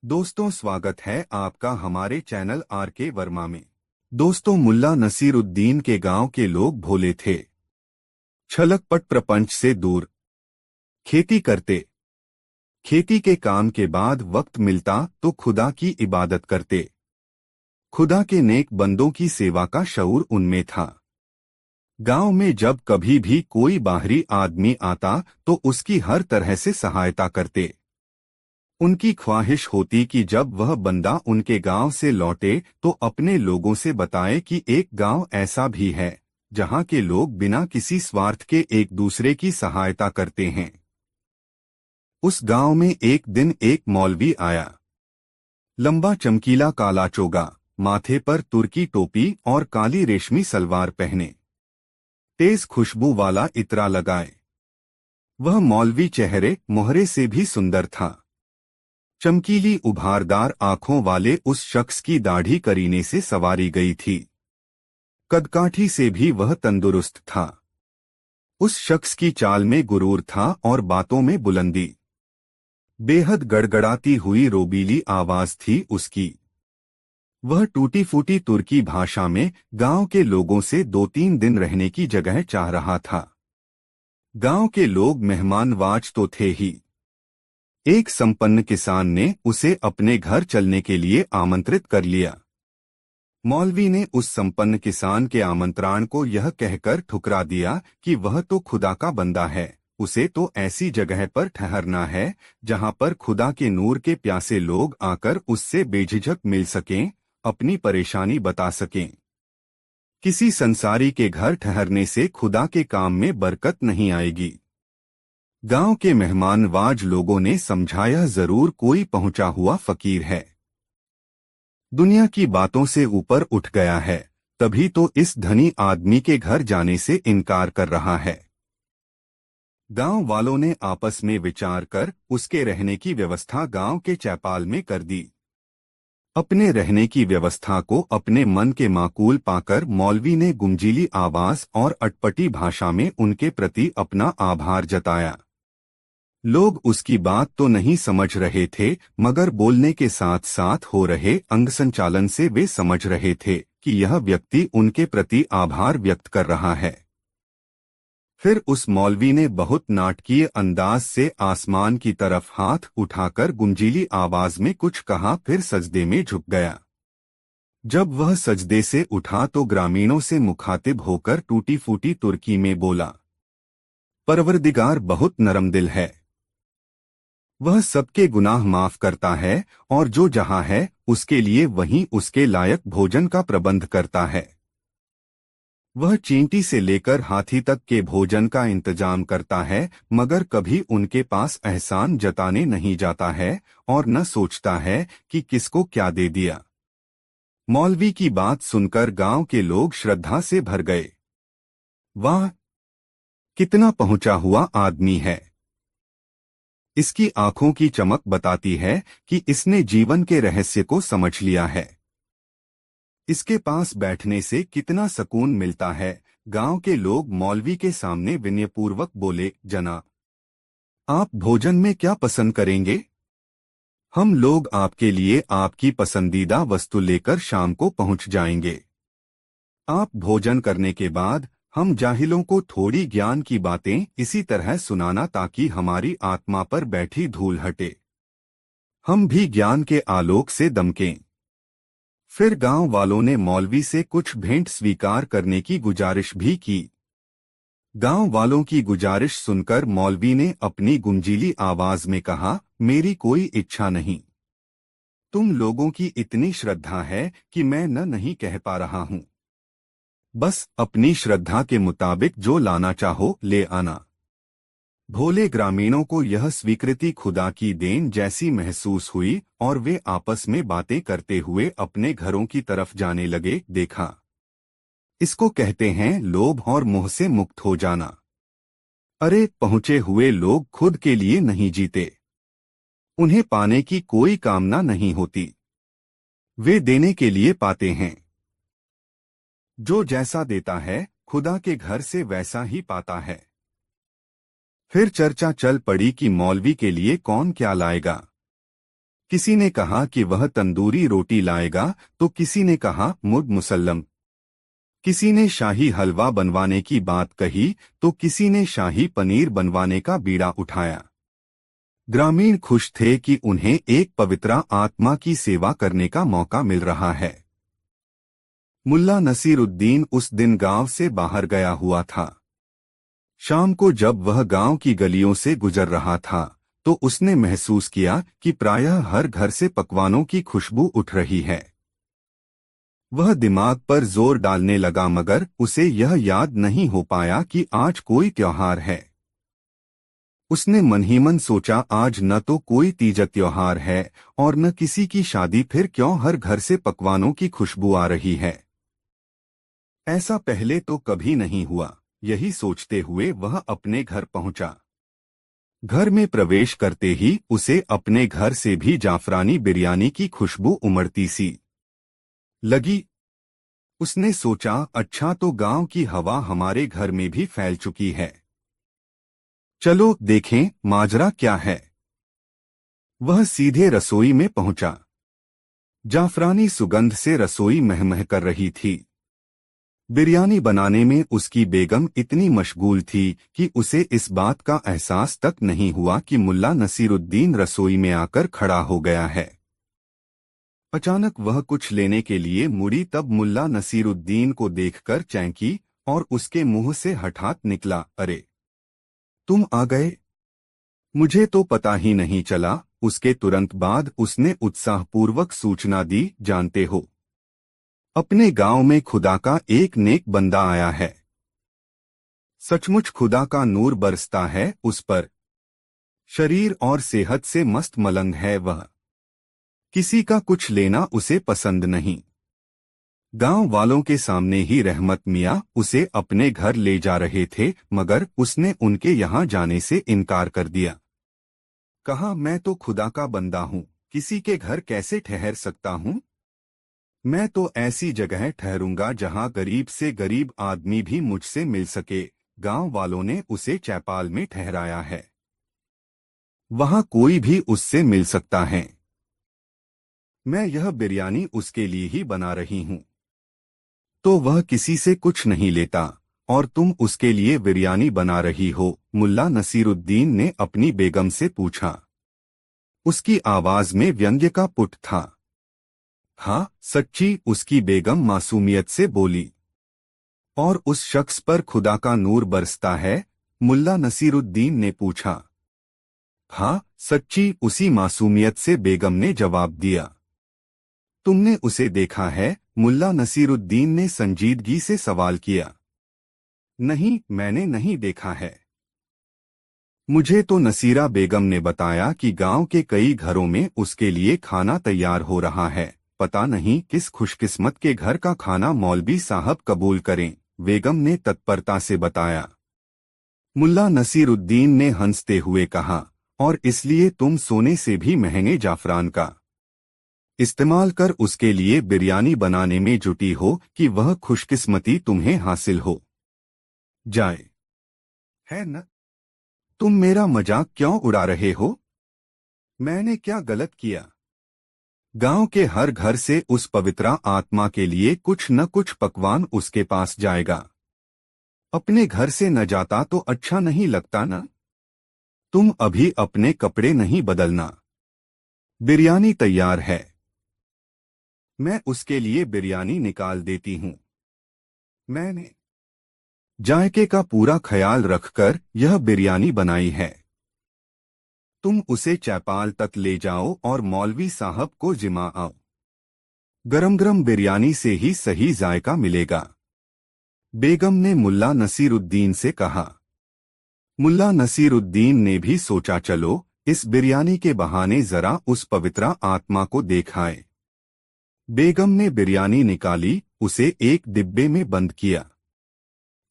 दोस्तों, स्वागत है आपका हमारे चैनल आर के वर्मा में। दोस्तों, मुल्ला नसीरुद्दीन के गांव के लोग भोले थे, छलकपट प्रपंच से दूर खेती करते। खेती के काम के बाद वक्त मिलता तो खुदा की इबादत करते। खुदा के नेक बंदों की सेवा का शऊर उनमें था। गांव में जब कभी भी कोई बाहरी आदमी आता तो उसकी हर तरह से सहायता करते। उनकी ख्वाहिश होती कि जब वह बंदा उनके गांव से लौटे तो अपने लोगों से बताए कि एक गांव ऐसा भी है जहां के लोग बिना किसी स्वार्थ के एक दूसरे की सहायता करते हैं। उस गांव में एक दिन एक मौलवी आया। लंबा चमकीला काला चोगा, माथे पर तुर्की टोपी और काली रेशमी सलवार पहने, तेज खुशबू वाला इत्रा लगाए। वह मौलवी चेहरे मोहरे से भी सुंदर था। चमकीली उभारदार आंखों वाले उस शख्स की दाढ़ी करीने से संवारी गई थी। कदकाठी से भी वह तंदुरुस्त था। उस शख्स की चाल में गुरूर था और बातों में बुलंदी। बेहद गड़गड़ाती हुई रोबीली आवाज थी उसकी। वह टूटी फूटी तुर्की भाषा में गांव के लोगों से 2-3 दिन रहने की जगह चाह रहा था। गांव के लोग मेहमानवाज तो थे ही। एक संपन्न किसान ने उसे अपने घर चलने के लिए आमंत्रित कर लिया। मौलवी ने उस संपन्न किसान के आमंत्रण को यह कहकर ठुकरा दिया कि वह तो खुदा का बंदा है, उसे तो ऐसी जगह पर ठहरना है जहां पर खुदा के नूर के प्यासे लोग आकर उससे बेझिझक मिल सकें, अपनी परेशानी बता सकें। किसी संसारी के घर ठहरने से खुदा के काम में बरकत नहीं आएगी। गांव के मेहमानवाज लोगों ने समझाया, जरूर कोई पहुंचा हुआ फकीर है, दुनिया की बातों से ऊपर उठ गया है, तभी तो इस धनी आदमी के घर जाने से इनकार कर रहा है। गांव वालों ने आपस में विचार कर उसके रहने की व्यवस्था गांव के चौपाल में कर दी। अपने रहने की व्यवस्था को अपने मन के माकूल पाकर मौलवी ने गुंजीली आवाज और अटपटी भाषा में उनके प्रति अपना आभार जताया। लोग उसकी बात तो नहीं समझ रहे थे, मगर बोलने के साथ साथ हो रहे अंग संचालन से वे समझ रहे थे कि यह व्यक्ति उनके प्रति आभार व्यक्त कर रहा है। फिर उस मौलवी ने बहुत नाटकीय अंदाज से आसमान की तरफ हाथ उठाकर गुंजीली आवाज में कुछ कहा, फिर सजदे में झुक गया। जब वह सजदे से उठा तो ग्रामीणों से मुखातिब होकर टूटी फूटी तुर्की में बोला, परवरदिगार बहुत नरम दिल है, वह सबके गुनाह माफ करता है और जो जहां है उसके लिए वहीं उसके लायक भोजन का प्रबंध करता है। वह चींटी से लेकर हाथी तक के भोजन का इंतजाम करता है, मगर कभी उनके पास एहसान जताने नहीं जाता है और न सोचता है कि किसको क्या दे दिया। मौलवी की बात सुनकर गांव के लोग श्रद्धा से भर गए। वाह, कितना पहुंचा हुआ आदमी है! इसकी आंखों की चमक बताती है कि इसने जीवन के रहस्य को समझ लिया है। इसके पास बैठने से कितना सुकून मिलता है। गांव के लोग मौलवी के सामने विनयपूर्वक बोले, जनाब, आप भोजन में क्या पसंद करेंगे? हम लोग आपके लिए आपकी पसंदीदा वस्तु लेकर शाम को पहुंच जाएंगे। आप भोजन करने के बाद हम जाहिलों को थोड़ी ज्ञान की बातें इसी तरह सुनाना ताकि हमारी आत्मा पर बैठी धूल हटे, हम भी ज्ञान के आलोक से दमकें। फिर गांव वालों ने मौलवी से कुछ भेंट स्वीकार करने की गुजारिश भी की। गांव वालों की गुजारिश सुनकर मौलवी ने अपनी गुंजीली आवाज में कहा, मेरी कोई इच्छा नहीं। तुम लोगों की इतनी श्रद्धा है कि मैं नहीं कह पा रहा हूं। बस अपनी श्रद्धा के मुताबिक जो लाना चाहो ले आना। भोले ग्रामीणों को यह स्वीकृति खुदा की देन जैसी महसूस हुई और वे आपस में बातें करते हुए अपने घरों की तरफ जाने लगे। देखा, इसको कहते हैं लोभ और मोह से मुक्त हो जाना। अरे, पहुंचे हुए लोग खुद के लिए नहीं जीते, उन्हें पाने की कोई कामना नहीं होती, वे देने के लिए पाते हैं। जो जैसा देता है खुदा के घर से वैसा ही पाता है। फिर चर्चा चल पड़ी कि मौलवी के लिए कौन क्या लाएगा। किसी ने कहा कि वह तंदूरी रोटी लाएगा तो किसी ने कहा मुर्ग मुसल्लम। किसी ने शाही हलवा बनवाने की बात कही तो किसी ने शाही पनीर बनवाने का बीड़ा उठाया। ग्रामीण खुश थे कि उन्हें एक पवित्र आत्मा की सेवा करने का मौका मिल रहा है। मुल्ला नसीरुद्दीन उस दिन गांव से बाहर गया हुआ था। शाम को जब वह गांव की गलियों से गुजर रहा था तो उसने महसूस किया कि प्रायः हर घर से पकवानों की खुशबू उठ रही है। वह दिमाग पर जोर डालने लगा मगर उसे यह याद नहीं हो पाया कि आज कोई त्योहार है। उसने मन ही मन सोचा, आज न तो कोई तीज त्योहार है और न किसी की शादी, फिर क्यों हर घर से पकवानों की खुशबू आ रही है। ऐसा पहले तो कभी नहीं हुआ। यही सोचते हुए वह अपने घर पहुंचा। घर में प्रवेश करते ही उसे अपने घर से भी जाफरानी बिरयानी की खुशबू उमड़ती सी लगी। उसने सोचा, अच्छा तो गांव की हवा हमारे घर में भी फैल चुकी है। चलो देखें माजरा क्या है। वह सीधे रसोई में पहुंचा। जाफरानी सुगंध से रसोई महमह कर रही थी। बिरयानी बनाने में उसकी बेगम इतनी मशगूल थी कि उसे इस बात का एहसास तक नहीं हुआ कि मुल्ला नसीरुद्दीन रसोई में आकर खड़ा हो गया है। अचानक वह कुछ लेने के लिए मुड़ी, तब मुल्ला नसीरुद्दीन को देखकर चौंकी और उसके मुंह से हठात निकला, अरे तुम आ गए, मुझे तो पता ही नहीं चला। उसके तुरंत बाद उसने उत्साहपूर्वक सूचना दी, जानते हो, अपने गांव में खुदा का एक नेक बंदा आया है। सचमुच खुदा का नूर बरसता है उस पर। शरीर और सेहत से मस्त मलंग है वह। किसी का कुछ लेना उसे पसंद नहीं। गांव वालों के सामने ही रहमत मियाँ उसे अपने घर ले जा रहे थे मगर उसने उनके यहाँ जाने से इनकार कर दिया। कहा, मैं तो खुदा का बंदा हूँ, किसी के घर कैसे ठहर सकता हूँ। मैं तो ऐसी जगह ठहरूंगा जहां गरीब से गरीब आदमी भी मुझसे मिल सके। गांव वालों ने उसे चौपाल में ठहराया है। वहां कोई भी उससे मिल सकता है। मैं यह बिरयानी उसके लिए ही बना रही हूं। तो वह किसी से कुछ नहीं लेता और तुम उसके लिए बिरयानी बना रही हो? मुल्ला नसीरुद्दीन ने अपनी बेगम से पूछा। उसकी आवाज में व्यंग्य का पुट था। हाँ सच्ची, उसकी बेगम मासूमियत से बोली। और उस शख्स पर खुदा का नूर बरसता है? मुल्ला नसीरुद्दीन ने पूछा। हाँ सच्ची, उसी मासूमियत से बेगम ने जवाब दिया। तुमने उसे देखा है? मुल्ला नसीरुद्दीन ने संजीदगी से सवाल किया। नहीं, मैंने नहीं देखा है। मुझे तो नसीरा बेगम ने बताया कि गांव के कई घरों में उसके लिए खाना तैयार हो रहा है। पता नहीं किस खुशकिस्मत के घर का खाना मौलवी साहब कबूल करें, बेगम ने तत्परता से बताया। मुल्ला नसीरुद्दीन ने हंसते हुए कहा, और इसलिए तुम सोने से भी महंगे जाफरान का इस्तेमाल कर उसके लिए बिरयानी बनाने में जुटी हो कि वह खुशकिस्मती तुम्हें हासिल हो जाए, है न? तुम मेरा मजाक क्यों उड़ा रहे हो? मैंने क्या गलत किया? गांव के हर घर से उस पवित्र आत्मा के लिए कुछ न कुछ पकवान उसके पास जाएगा। अपने घर से न जाता तो अच्छा नहीं लगता ना? तुम अभी अपने कपड़े नहीं बदलना। बिरयानी तैयार है। मैं उसके लिए बिरयानी निकाल देती हूँ। मैंने जायके का पूरा ख्याल रखकर यह बिरयानी बनाई है। तुम उसे चौपाल तक ले जाओ और मौलवी साहब को जिमा आओ। गरम गरम बिरयानी से ही सही जायका मिलेगा। बेगम ने मुल्ला नसीरुद्दीन से कहा। मुल्ला नसीरुद्दीन ने भी सोचा, चलो इस बिरयानी के बहाने जरा उस पवित्र आत्मा को देख आए। बेगम ने बिरयानी निकाली, उसे एक डिब्बे में बंद किया।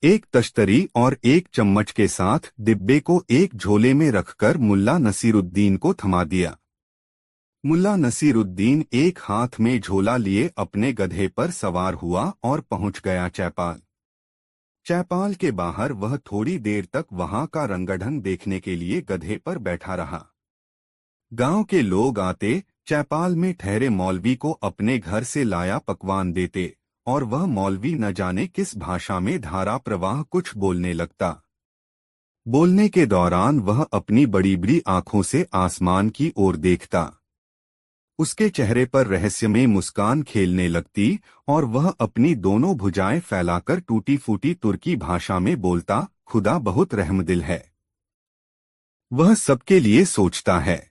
एक तश्तरी और एक चम्मच के साथ डिब्बे को एक झोले में रखकर मुल्ला नसीरुद्दीन को थमा दिया। मुल्ला नसीरुद्दीन एक हाथ में झोला लिए अपने गधे पर सवार हुआ और पहुंच गया चौपाल। चौपाल के बाहर वह थोड़ी देर तक वहां का रंगढंग देखने के लिए गधे पर बैठा रहा। गांव के लोग आते चैपाल में ठहरे मौलवी को अपने घर से लाया पकवान देते और वह मौलवी न जाने किस भाषा में धारा प्रवाह कुछ बोलने लगता। बोलने के दौरान वह अपनी बड़ी बड़ी आंखों से आसमान की ओर देखता। उसके चेहरे पर रहस्यमय मुस्कान खेलने लगती और वह अपनी दोनों भुजाएं फैलाकर टूटी फूटी तुर्की भाषा में बोलता, खुदा बहुत रहमदिल है। वह सबके लिए सोचता है।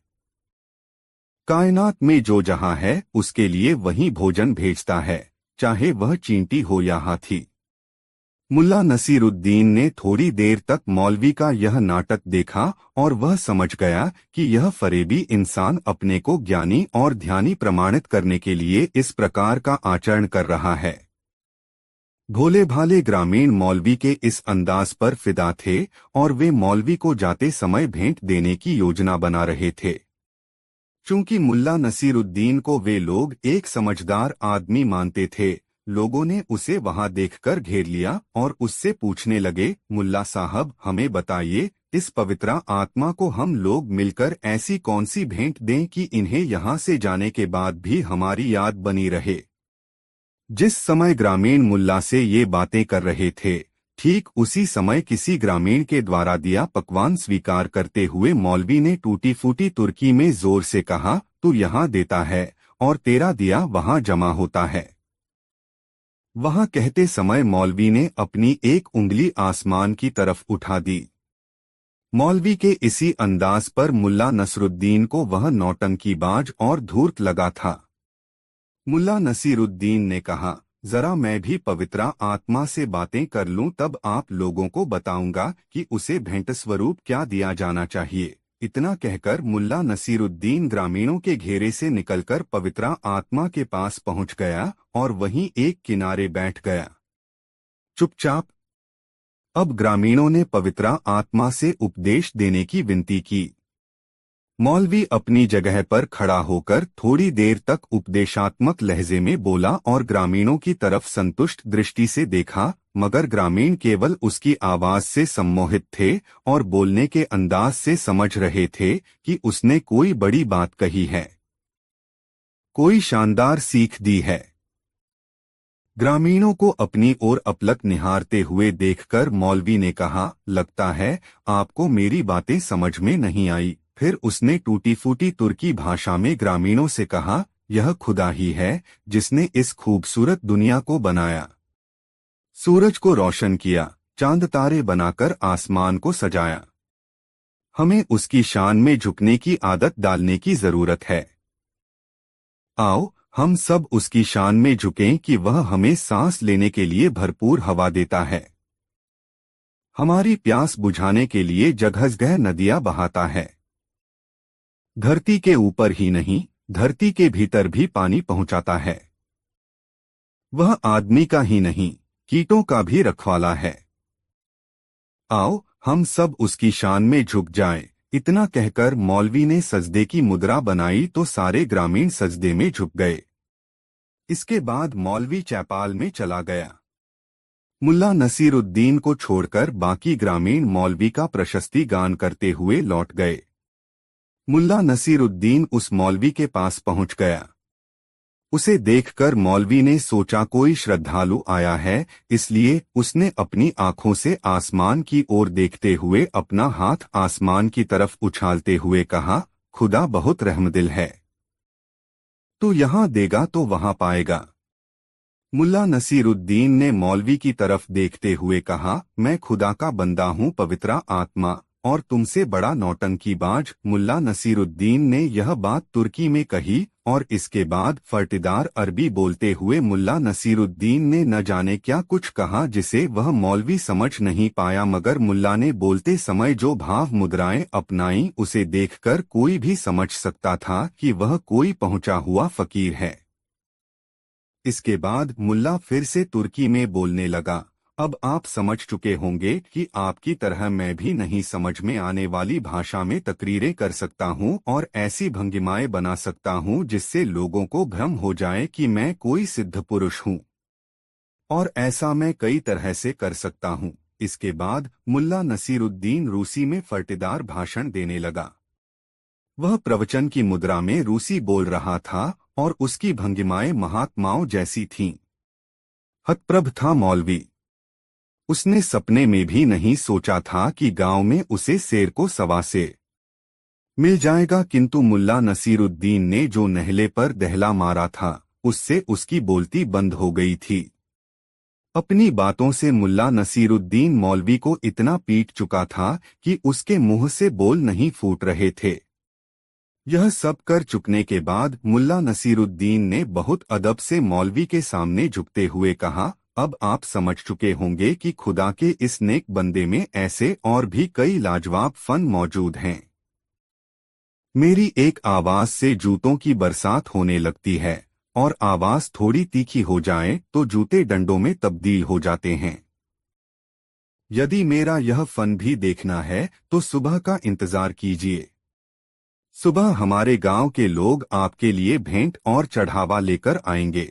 कायनात में जो जहां है उसके लिए वही भोजन भेजता है, चाहे वह चींटी हो या हाथी। मुल्ला नसीरुद्दीन ने थोड़ी देर तक मौलवी का यह नाटक देखा और वह समझ गया कि यह फरेबी इंसान अपने को ज्ञानी और ध्यानी प्रमाणित करने के लिए इस प्रकार का आचरण कर रहा है। भोले भाले ग्रामीण मौलवी के इस अंदाज पर फिदा थे और वे मौलवी को जाते समय भेंट देने की योजना बना रहे थे। चूंकि मुल्ला नसीरुद्दीन को वे लोग एक समझदार आदमी मानते थे, लोगों ने उसे वहां देखकर घेर लिया और उससे पूछने लगे, मुल्ला साहब हमें बताइए, इस पवित्र आत्मा को हम लोग मिलकर ऐसी कौन सी भेंट दें कि इन्हें यहाँ से जाने के बाद भी हमारी याद बनी रहे। जिस समय ग्रामीण मुल्ला से ये बातें कर रहे थे, ठीक उसी समय किसी ग्रामीण के द्वारा दिया पकवान स्वीकार करते हुए मौलवी ने टूटी फूटी तुर्की में जोर से कहा, तू यहाँ देता है और तेरा दिया वहाँ जमा होता है। वहाँ कहते समय मौलवी ने अपनी एक उंगली आसमान की तरफ उठा दी। मौलवी के इसी अंदाज पर मुल्ला नसरुद्दीन को वह नौटंकीबाज और धूर्त लगा था। मुल्ला नसीरुद्दीन ने कहा, जरा मैं भी पवित्र आत्मा से बातें कर लूं, तब आप लोगों को बताऊंगा कि उसे भेंट स्वरूप क्या दिया जाना चाहिए। इतना कहकर मुल्ला नसीरुद्दीन ग्रामीणों के घेरे से निकलकर पवित्र आत्मा के पास पहुंच गया और वहीं एक किनारे बैठ गया, चुपचाप। अब ग्रामीणों ने पवित्र आत्मा से उपदेश देने की विनती की। मौलवी अपनी जगह पर खड़ा होकर थोड़ी देर तक उपदेशात्मक लहजे में बोला और ग्रामीणों की तरफ संतुष्ट दृष्टि से देखा, मगर ग्रामीण केवल उसकी आवाज से सम्मोहित थे और बोलने के अंदाज से समझ रहे थे कि उसने कोई बड़ी बात कही है, कोई शानदार सीख दी है। ग्रामीणों को अपनी ओर अपलक निहारते हुए देखकर मौलवी ने कहा, लगता है आपको मेरी बातें समझ में नहीं आई। फिर उसने टूटी फूटी तुर्की भाषा में ग्रामीणों से कहा, यह खुदा ही है जिसने इस खूबसूरत दुनिया को बनाया, सूरज को रोशन किया, चांद तारे बनाकर आसमान को सजाया। हमें उसकी शान में झुकने की आदत डालने की जरूरत है। आओ हम सब उसकी शान में झुकें कि वह हमें सांस लेने के लिए भरपूर हवा देता है, हमारी प्यास बुझाने के लिए जगह नदियां बहाता है। धरती के ऊपर ही नहीं, धरती के भीतर भी पानी पहुंचाता है। वह आदमी का ही नहीं, कीटों का भी रखवाला है। आओ हम सब उसकी शान में झुक जाएं। इतना कहकर मौलवी ने सजदे की मुद्रा बनाई तो सारे ग्रामीण सजदे में झुक गए। इसके बाद मौलवी चैपाल में चला गया। मुल्ला नसीरुद्दीन को छोड़कर बाकी ग्रामीण मौलवी का प्रशस्ति गान करते हुए लौट गए। मुल्ला नसीरुद्दीन उस मौलवी के पास पहुंच गया। उसे देखकर मौलवी ने सोचा कोई श्रद्धालु आया है, इसलिए उसने अपनी आंखों से आसमान की ओर देखते हुए अपना हाथ आसमान की तरफ उछालते हुए कहा, खुदा बहुत रहमदिल है, तू यहाँ देगा तो वहाँ पाएगा। मुल्ला नसीरुद्दीन ने मौलवी की तरफ देखते हुए कहा, मैं खुदा का बंदा हूँ पवित्र आत्मा, और तुमसे बड़ा नौटंकीबाज। मुल्ला नसीरुद्दीन ने यह बात तुर्की में कही और इसके बाद फर्टीदार अरबी बोलते हुए मुल्ला नसीरुद्दीन ने न जाने क्या कुछ कहा जिसे वह मौलवी समझ नहीं पाया, मगर मुल्ला ने बोलते समय जो भाव मुद्राएं अपनाई उसे देखकर कोई भी समझ सकता था कि वह कोई पहुंचा हुआ फकीर है। इसके बाद मुल्ला फिर से तुर्की में बोलने लगा, अब आप समझ चुके होंगे कि आपकी तरह मैं भी नहीं समझ में आने वाली भाषा में तकरीरें कर सकता हूँ और ऐसी भंगिमाएं बना सकता हूँ जिससे लोगों को भ्रम हो जाए कि मैं कोई सिद्ध पुरुष हूँ, और ऐसा मैं कई तरह से कर सकता हूँ। इसके बाद मुल्ला नसीरुद्दीन रूसी में फर्टीदार भाषण देने लगा। वह प्रवचन की मुद्रा में रूसी बोल रहा था और उसकी भंगिमाएं महात्माओं जैसी थीं। हतप्रभ था मौलवी। उसने सपने में भी नहीं सोचा था कि गांव में उसे शेर को सवा से मिल जाएगा, किंतु मुल्ला नसीरुद्दीन ने जो नहले पर दहला मारा था उससे उसकी बोलती बंद हो गई थी। अपनी बातों से मुल्ला नसीरुद्दीन मौलवी को इतना पीट चुका था कि उसके मुंह से बोल नहीं फूट रहे थे। यह सब कर चुकने के बाद मुल्ला नसीरुद्दीन ने बहुत अदब से मौलवी के सामने झुकते हुए कहा, अब आप समझ चुके होंगे कि खुदा के इस नेक बंदे में ऐसे और भी कई लाजवाब फन मौजूद हैं। मेरी एक आवाज से जूतों की बरसात होने लगती है और आवाज थोड़ी तीखी हो जाए तो जूते डंडों में तब्दील हो जाते हैं। यदि मेरा यह फन भी देखना है तो सुबह का इंतजार कीजिए। सुबह हमारे गांव के लोग आपके लिए भेंट और चढ़ावा लेकर आएंगे।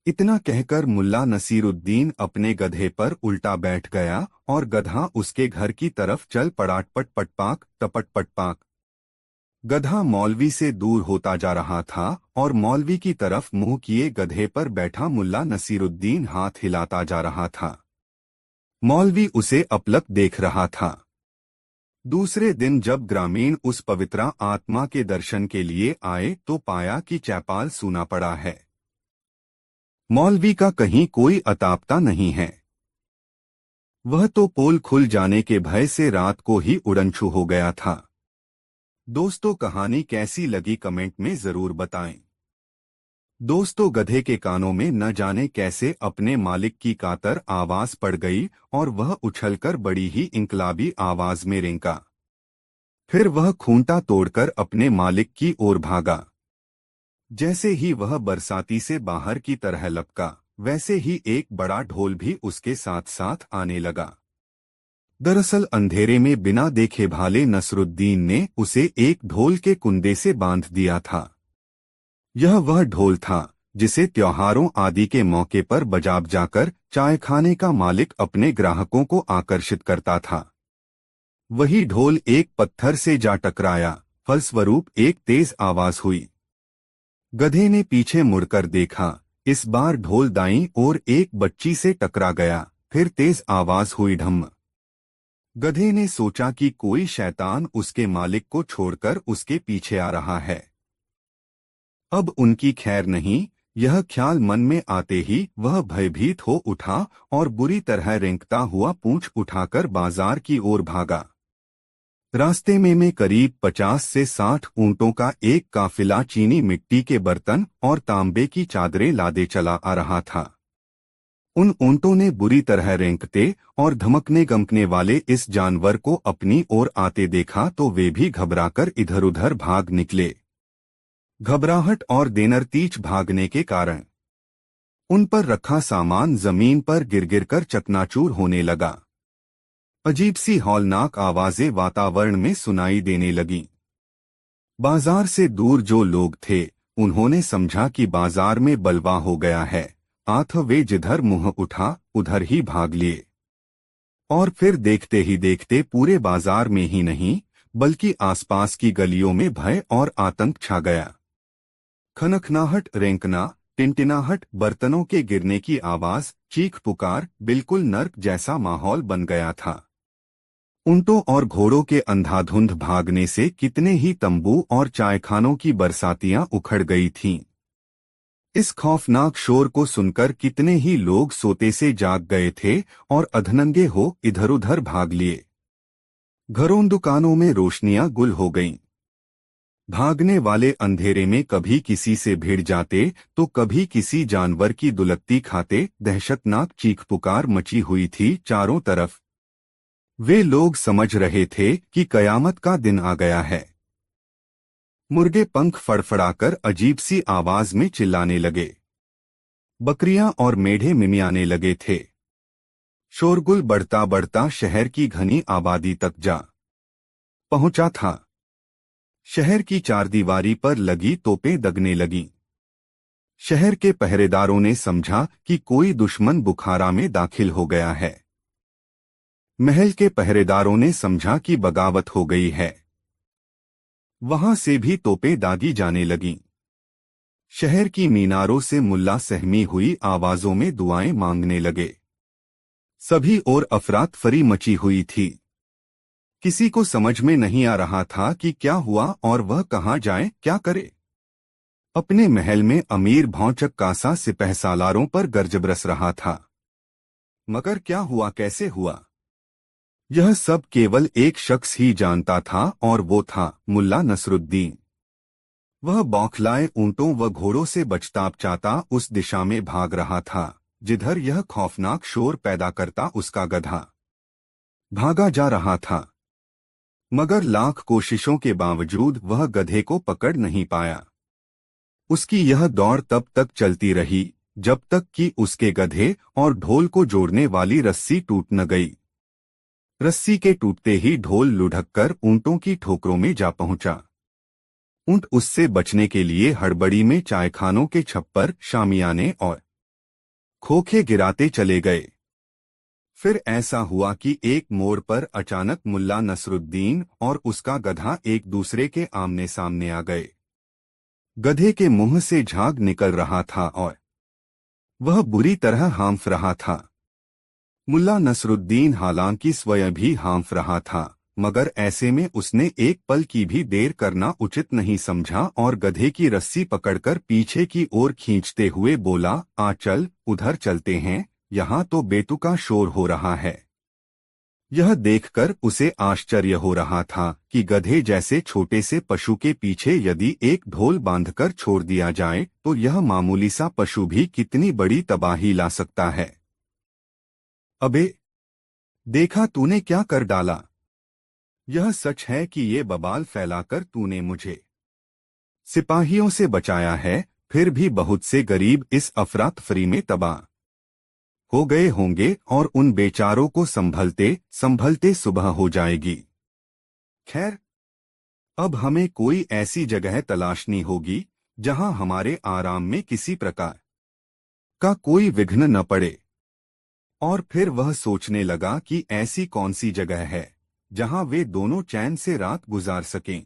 इतना कहकर मुल्ला नसीरुद्दीन अपने गधे पर उल्टा बैठ गया और गधा उसके घर की तरफ चल पड़ा। टपट पटपाक टपट पटपाक। गधा मौलवी से दूर होता जा रहा था और मौलवी की तरफ मुंह किए गधे पर बैठा मुल्ला नसीरुद्दीन हाथ हिलाता जा रहा था। मौलवी उसे अपलक देख रहा था। दूसरे दिन जब ग्रामीण उस पवित्रा आत्मा के दर्शन के लिए आए तो पाया कि चौपाल सूना पड़ा है। मौलवी का कहीं कोई अतापता नहीं है। वह तो पोल खुल जाने के भय से रात को ही उड़नछू हो गया था। दोस्तों, कहानी कैसी लगी कमेंट में जरूर बताएं। दोस्तों, गधे के कानों में न जाने कैसे अपने मालिक की कातर आवाज पड़ गई और वह उछलकर बड़ी ही इंकलाबी आवाज में रेंका। फिर वह खूंटा तोड़कर अपने मालिक की ओर भागा। जैसे ही वह बरसाती से बाहर की तरह लपका, वैसे ही एक बड़ा ढोल भी उसके साथ साथ आने लगा। दरअसल अंधेरे में बिना देखे भाले नसरुद्दीन ने उसे एक ढोल के कुंदे से बांध दिया था। यह वह ढोल था जिसे त्योहारों आदि के मौके पर बजा जाकर चाय खाने का मालिक अपने ग्राहकों को आकर्षित करता था। वही ढोल एक पत्थर से जा टकराया, फलस्वरूप एक तेज आवाज हुई। गधे ने पीछे मुड़कर देखा। इस बार ढोल दाईं ओर एक बच्ची से टकरा गया। फिर तेज आवाज हुई, ढम। गधे ने सोचा कि कोई शैतान उसके मालिक को छोड़कर उसके पीछे आ रहा है। अब उनकी खैर नहीं। यह ख्याल मन में आते ही वह भयभीत हो उठा और बुरी तरह रेंकता हुआ पूंछ उठाकर बाजार की ओर भागा। रास्ते में करीब 50 से 60 ऊंटों का एक काफिला चीनी मिट्टी के बर्तन और तांबे की चादरें लादे चला आ रहा था। उन ऊंटों ने बुरी तरह रेंकते और धमकने गमकने वाले इस जानवर को अपनी ओर आते देखा तो वे भी घबराकर इधर उधर भाग निकले। घबराहट और देनरतीच भागने के कारण उन पर रखा सामान जमीन पर गिर गिरकर चकनाचूर होने लगा। अजीब सी हौलनाक आवाजें वातावरण में सुनाई देने लगीं। बाजार से दूर जो लोग थे उन्होंने समझा कि बाजार में बलवा हो गया है। आथ वे जिधर मुंह उठा उधर ही भाग लिए और फिर देखते ही देखते पूरे बाजार में ही नहीं बल्कि आसपास की गलियों में भय और आतंक छा गया। खनखनाहट, रेंकना, टिनटिनाहट, बर्तनों के गिरने की आवाज, चीख पुकार, बिल्कुल नर्क जैसा माहौल बन गया था। ऊंटों और घोड़ों के अंधाधुंध भागने से कितने ही तंबू और चायखानों की बरसातियां उखड़ गई थीं। इस खौफनाक शोर को सुनकर कितने ही लोग सोते से जाग गए थे और अधनंगे हो इधर उधर भाग लिए। घरों दुकानों में रोशनियां गुल हो गईं। भागने वाले अंधेरे में कभी किसी से भिड़ जाते तो कभी किसी जानवर की दुलत्ती खाते। दहशतनाक चीख पुकार मची हुई थी चारों तरफ। वे लोग समझ रहे थे कि कयामत का दिन आ गया है। मुर्गे पंख फड़फड़ाकर अजीब सी आवाज में चिल्लाने लगे। बकरियां और मेढ़े मिमियाने लगे थे। शोरगुल बढ़ता बढ़ता शहर की घनी आबादी तक जा पहुंचा था। शहर की चारदीवारी पर लगी तोपें दगने लगीं। शहर के पहरेदारों ने समझा कि कोई दुश्मन बुखारा में दाखिल हो गया है। महल के पहरेदारों ने समझा कि बगावत हो गई है। वहां से भी तोपें दागी जाने लगीं। शहर की मीनारों से मुल्ला सहमी हुई आवाजों में दुआएं मांगने लगे। सभी ओर अफरातफरी मची हुई थी। किसी को समझ में नहीं आ रहा था कि क्या हुआ और वह कहाँ जाए, क्या करे। अपने महल में अमीर भौचक कासा सिपहसालारों पर गर्ज बरस रहा था। मगर क्या हुआ, कैसे हुआ, यह सब केवल एक शख्स ही जानता था और वो था मुल्ला नसरुद्दीन। वह बौखलाए ऊंटों व घोड़ों से बचताप उस दिशा में भाग रहा था जिधर यह खौफनाक शोर पैदा करता उसका गधा। भागा जा रहा था, मगर लाख कोशिशों के बावजूद वह गधे को पकड़ नहीं पाया। उसकी यह दौड़ तब तक चलती रही जब तक कि उसके गधे और ढोल को जोड़ने वाली रस्सी टूट न गई। रस्सी के टूटते ही ढोल लुढ़ककर ऊंटों की ठोकरों में जा पहुंचा। ऊंट उससे बचने के लिए हड़बड़ी में चायखानों के छप्पर, शामियाने और खोखे गिराते चले गए। फिर ऐसा हुआ कि एक मोड़ पर अचानक मुल्ला नसरुद्दीन और उसका गधा एक दूसरे के आमने सामने आ गए। गधे के मुंह से झाग निकल रहा था और वह बुरी तरह हांफ रहा था। मुल्ला नसरुद्दीन हालांकि स्वयं भी हांफ रहा था, मगर ऐसे में उसने एक पल की भी देर करना उचित नहीं समझा और गधे की रस्सी पकड़कर पीछे की ओर खींचते हुए बोला, आ चल, उधर चलते हैं, यहाँ तो बेतुका शोर हो रहा है। यह देखकर उसे आश्चर्य हो रहा था कि गधे जैसे छोटे से पशु के पीछे यदि एक ढोल बांधकर छोड़ दिया जाए तो यह मामूली सा पशु भी कितनी बड़ी तबाही ला सकता है। अबे, देखा तूने क्या कर डाला। यह सच है कि ये बवाल फैलाकर तूने मुझे सिपाहियों से बचाया है, फिर भी बहुत से गरीब इस अफरातफरी में तबाह हो गए होंगे और उन बेचारों को संभलते संभलते सुबह हो जाएगी। खैर, अब हमें कोई ऐसी जगह तलाशनी होगी जहां हमारे आराम में किसी प्रकार का कोई विघ्न न पड़े। और फिर वह सोचने लगा कि ऐसी कौन सी जगह है जहां वे दोनों चैन से रात गुजार सकें।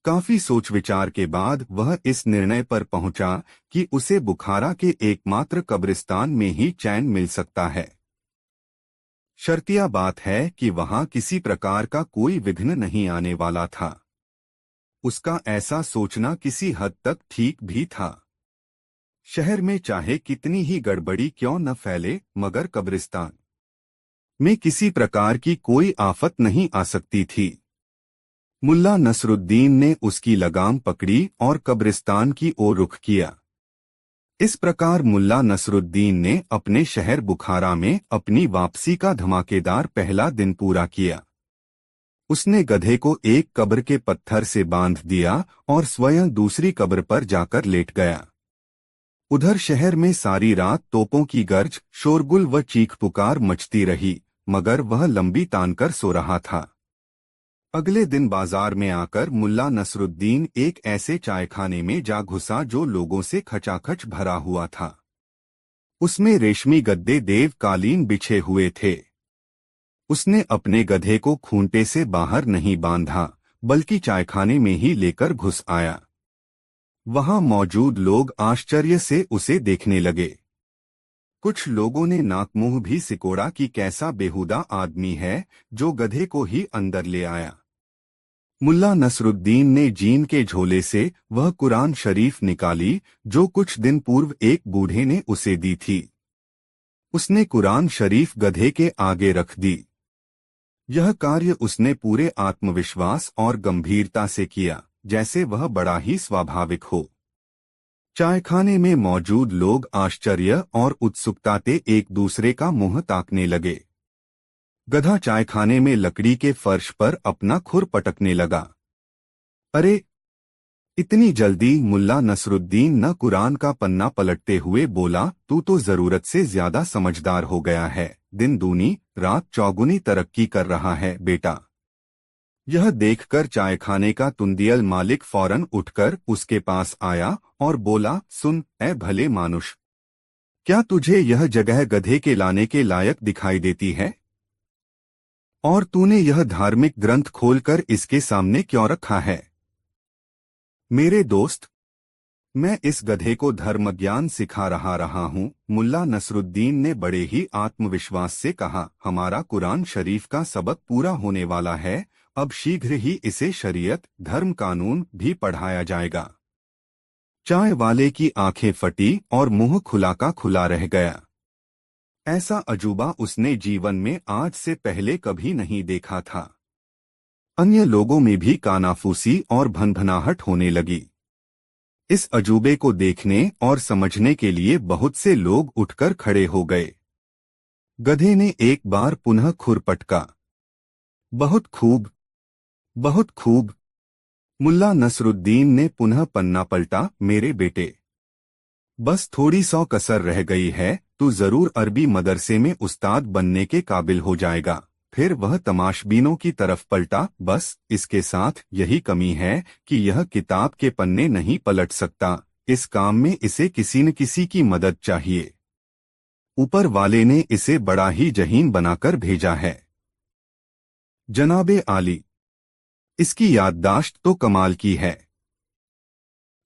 काफी सोच विचार के बाद वह इस निर्णय पर पहुंचा कि उसे बुखारा के एकमात्र कब्रिस्तान में ही चैन मिल सकता है। शर्तिया बात है कि वहां किसी प्रकार का कोई विघ्न नहीं आने वाला था। उसका ऐसा सोचना किसी हद तक ठीक भी था। शहर में चाहे कितनी ही गड़बड़ी क्यों न फैले, मगर कब्रिस्तान में किसी प्रकार की कोई आफत नहीं आ सकती थी। मुल्ला नसरुद्दीन ने उसकी लगाम पकड़ी और कब्रिस्तान की ओर रुख किया। इस प्रकार मुल्ला नसरुद्दीन ने अपने शहर बुखारा में अपनी वापसी का धमाकेदार पहला दिन पूरा किया। उसने गधे को एक कब्र के पत्थर से बांध दिया और स्वयं दूसरी कब्र पर जाकर लेट गया। उधर शहर में सारी रात तोपों की गर्ज, शोरगुल व चीख पुकार मचती रही, मगर वह लंबी तानकर सो रहा था। अगले दिन बाजार में आकर मुल्ला नसरुद्दीन एक ऐसे चायखाने में जा घुसा जो लोगों से खचाखच भरा हुआ था। उसमें रेशमी गद्दे, देव कालीन बिछे हुए थे। उसने अपने गधे को खूंटे से बाहर नहीं बांधा, बल्कि चायखाने में ही लेकर घुस आया। वहां मौजूद लोग आश्चर्य से उसे देखने लगे। कुछ लोगों ने नाक मुंह भी सिकोड़ा कि कैसा बेहुदा आदमी है जो गधे को ही अंदर ले आया। मुल्ला नसरुद्दीन ने जीन के झोले से वह कुरान शरीफ निकाली जो कुछ दिन पूर्व एक बूढ़े ने उसे दी थी। उसने कुरान शरीफ गधे के आगे रख दी। यह कार्य उसने पूरे आत्मविश्वास और गंभीरता से किया, जैसे वह बड़ा ही स्वाभाविक हो। चायखाने में मौजूद लोग आश्चर्य और उत्सुकता से एक दूसरे का मुंह ताकने लगे। गधा चायखाने में लकड़ी के फर्श पर अपना खुर पटकने लगा। अरे, इतनी जल्दी? मुल्ला नसरुद्दीन न कुरान का पन्ना पलटते हुए बोला, तू तो जरूरत से ज्यादा समझदार हो गया है। दिन दूनी रात चौगुनी तरक्की कर रहा है बेटा। यह देखकर चायखाने का तुंदियल मालिक फौरन उठकर उसके पास आया और बोला, सुन ए भले मानुष, क्या तुझे यह जगह गधे के लाने के लायक दिखाई देती है? और तूने यह धार्मिक ग्रंथ खोलकर इसके सामने क्यों रखा है? मेरे दोस्त, मैं इस गधे को धर्म ज्ञान सिखा रहा हूँ। मुल्ला नसरुद्दीन ने बड़े ही आत्मविश्वास से कहा। हमारा कुरान शरीफ का सबक पूरा होने वाला है। अब शीघ्र ही इसे शरीयत धर्म कानून भी पढ़ाया जाएगा। चाय वाले की आंखें फटी और मुंह खुला का खुला रह गया। ऐसा अजूबा उसने जीवन में आज से पहले कभी नहीं देखा था। अन्य लोगों में भी कानाफूसी और भनभनाहट होने लगी। इस अजूबे को देखने और समझने के लिए बहुत से लोग उठकर खड़े हो गए। गधे ने एक बार पुनः खुर पटका। बहुत खूब, बहुत खूब। मुल्ला नसरुद्दीन ने पुनः पन्ना पलटा। मेरे बेटे, बस थोड़ी सौ कसर रह गई है, तू जरूर अरबी मदरसे में उस्ताद बनने के काबिल हो जाएगा। फिर वह तमाशबीनों की तरफ पलटा। बस इसके साथ यही कमी है कि यह किताब के पन्ने नहीं पलट सकता। इस काम में इसे किसी न किसी की मदद चाहिए। ऊपर वाले ने इसे बड़ा ही जहीन बनाकर भेजा है। जनाबे आली, इसकी याददाश्त तो कमाल की है।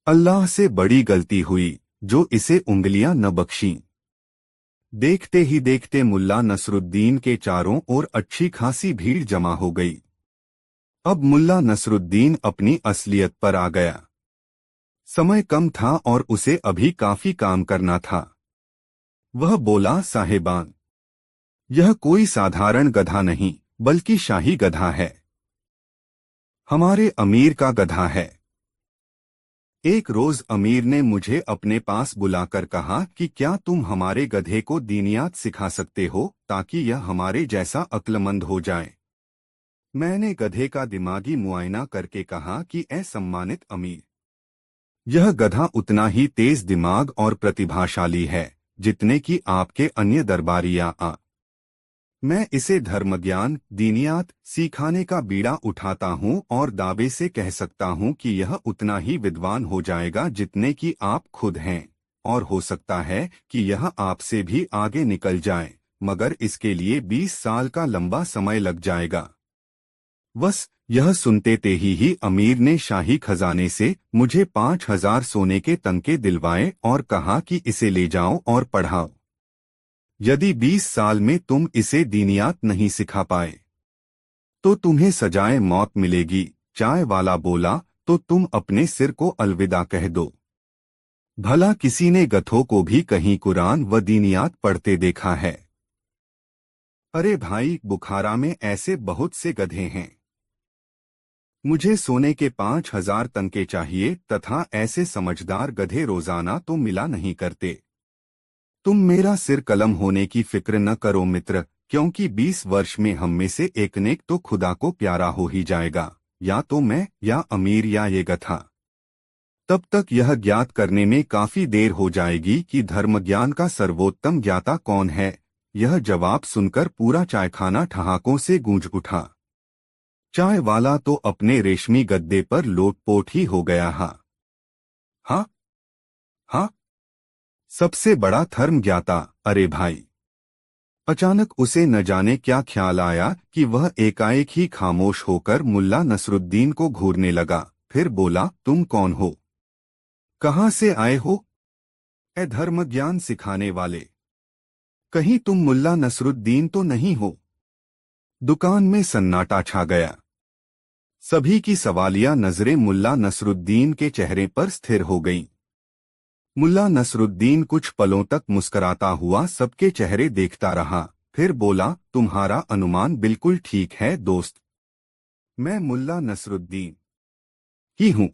अल्लाह से बड़ी गलती हुई जो इसे उंगलियां न बख्शीं। देखते ही देखते मुल्ला नसरुद्दीन के चारों ओर अच्छी खासी भीड़ जमा हो गई। अब मुल्ला नसरुद्दीन अपनी असलियत पर आ गया। समय कम था और उसे अभी काफी काम करना था। वह बोला, साहेबान, यह कोई साधारण गधा नहीं बल्कि शाही गधा है। हमारे अमीर का गधा है। एक रोज अमीर ने मुझे अपने पास बुलाकर कहा कि क्या तुम हमारे गधे को दीनियात सिखा सकते हो ताकि यह हमारे जैसा अक्लमंद हो जाए। मैंने गधे का दिमागी मुआयना करके कहा कि ऐ सम्मानित अमीर, यह गधा उतना ही तेज दिमाग और प्रतिभाशाली है जितने कि आपके अन्य दरबारिया आ। मैं इसे धर्मज्ञान दीनियात सिखाने का बीड़ा उठाता हूँ और दावे से कह सकता हूँ कि यह उतना ही विद्वान हो जाएगा जितने कि आप खुद हैं, और हो सकता है कि यह आपसे भी आगे निकल जाए, मगर इसके लिए 20 साल का लंबा समय लग जाएगा। बस यह सुनते ही अमीर ने शाही खजाने से मुझे 5000 सोने के तनके दिलवाए और कहा कि इसे ले जाओ और पढ़ाओ। यदि 20 साल में तुम इसे दीनियात नहीं सिखा पाए तो तुम्हें सजाए मौत मिलेगी। चाय वाला बोला, तो तुम अपने सिर को अलविदा कह दो। भला किसी ने गधों को भी कहीं कुरान व दीनियात पढ़ते देखा है? अरे भाई, बुखारा में ऐसे बहुत से गधे हैं। मुझे सोने के 5000 तनके चाहिए तथा ऐसे समझदार गधे रोजाना तो मिला नहीं करते। तुम मेरा सिर कलम होने की फिक्र न करो मित्र, क्योंकि 20 वर्ष में हम में से एक ने तो खुदा को प्यारा हो ही जाएगा, या तो मैं या अमीर या ये गधा। तब तक यह ज्ञात करने में काफी देर हो जाएगी कि धर्मज्ञान का सर्वोत्तम ज्ञाता कौन है। यह जवाब सुनकर पूरा चायखाना ठहाकों से गूंज उठा। चाय वाला तो अपने रेशमी गद्दे पर लोटपोट ही हो गया। हाँ हाँ, सबसे बड़ा धर्म ज्ञाता, अरे भाई। अचानक उसे न जाने क्या ख्याल आया कि वह एकाएक ही खामोश होकर मुल्ला नसरुद्दीन को घूरने लगा। फिर बोला, तुम कौन हो? कहाँ से आए हो? ए धर्म ज्ञान सिखाने वाले, कहीं तुम मुल्ला नसरुद्दीन तो नहीं हो? दुकान में सन्नाटा छा गया। सभी की सवालिया नजरें मुल्ला नसरुद्दीन के चेहरे पर स्थिर हो गईं। मुल्ला नसरुद्दीन कुछ पलों तक मुस्कराता हुआ सबके चेहरे देखता रहा, फिर बोला, तुम्हारा अनुमान बिल्कुल ठीक है दोस्त। मैं मुल्ला नसरुद्दीन ही हूँ।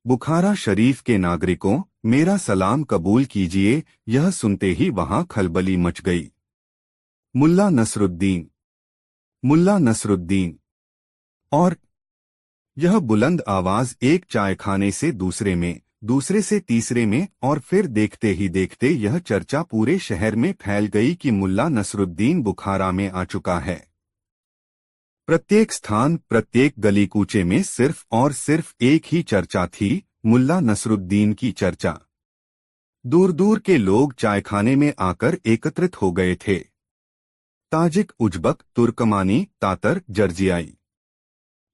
बुखारा शरीफ के नागरिकों, मेरा सलाम कबूल कीजिए। यह सुनते ही वहां खलबली मच गई। मुल्ला नसरुद्दीन, मुल्ला नसरुद्दीन। और यह बुलंद आवाज एक चायखाने से दूसरे में, दूसरे से तीसरे में, और फिर देखते ही देखते यह चर्चा पूरे शहर में फैल गई कि मुल्ला नसरुद्दीन बुखारा में आ चुका है। प्रत्येक स्थान, प्रत्येक गली कूचे में सिर्फ और सिर्फ एक ही चर्चा थी, मुल्ला नसरुद्दीन की चर्चा। दूर दूर के लोग चायखाने में आकर एकत्रित हो गए थे। ताजिक, उज्बक, तुर्कमानी, तातर, जर्जियाई।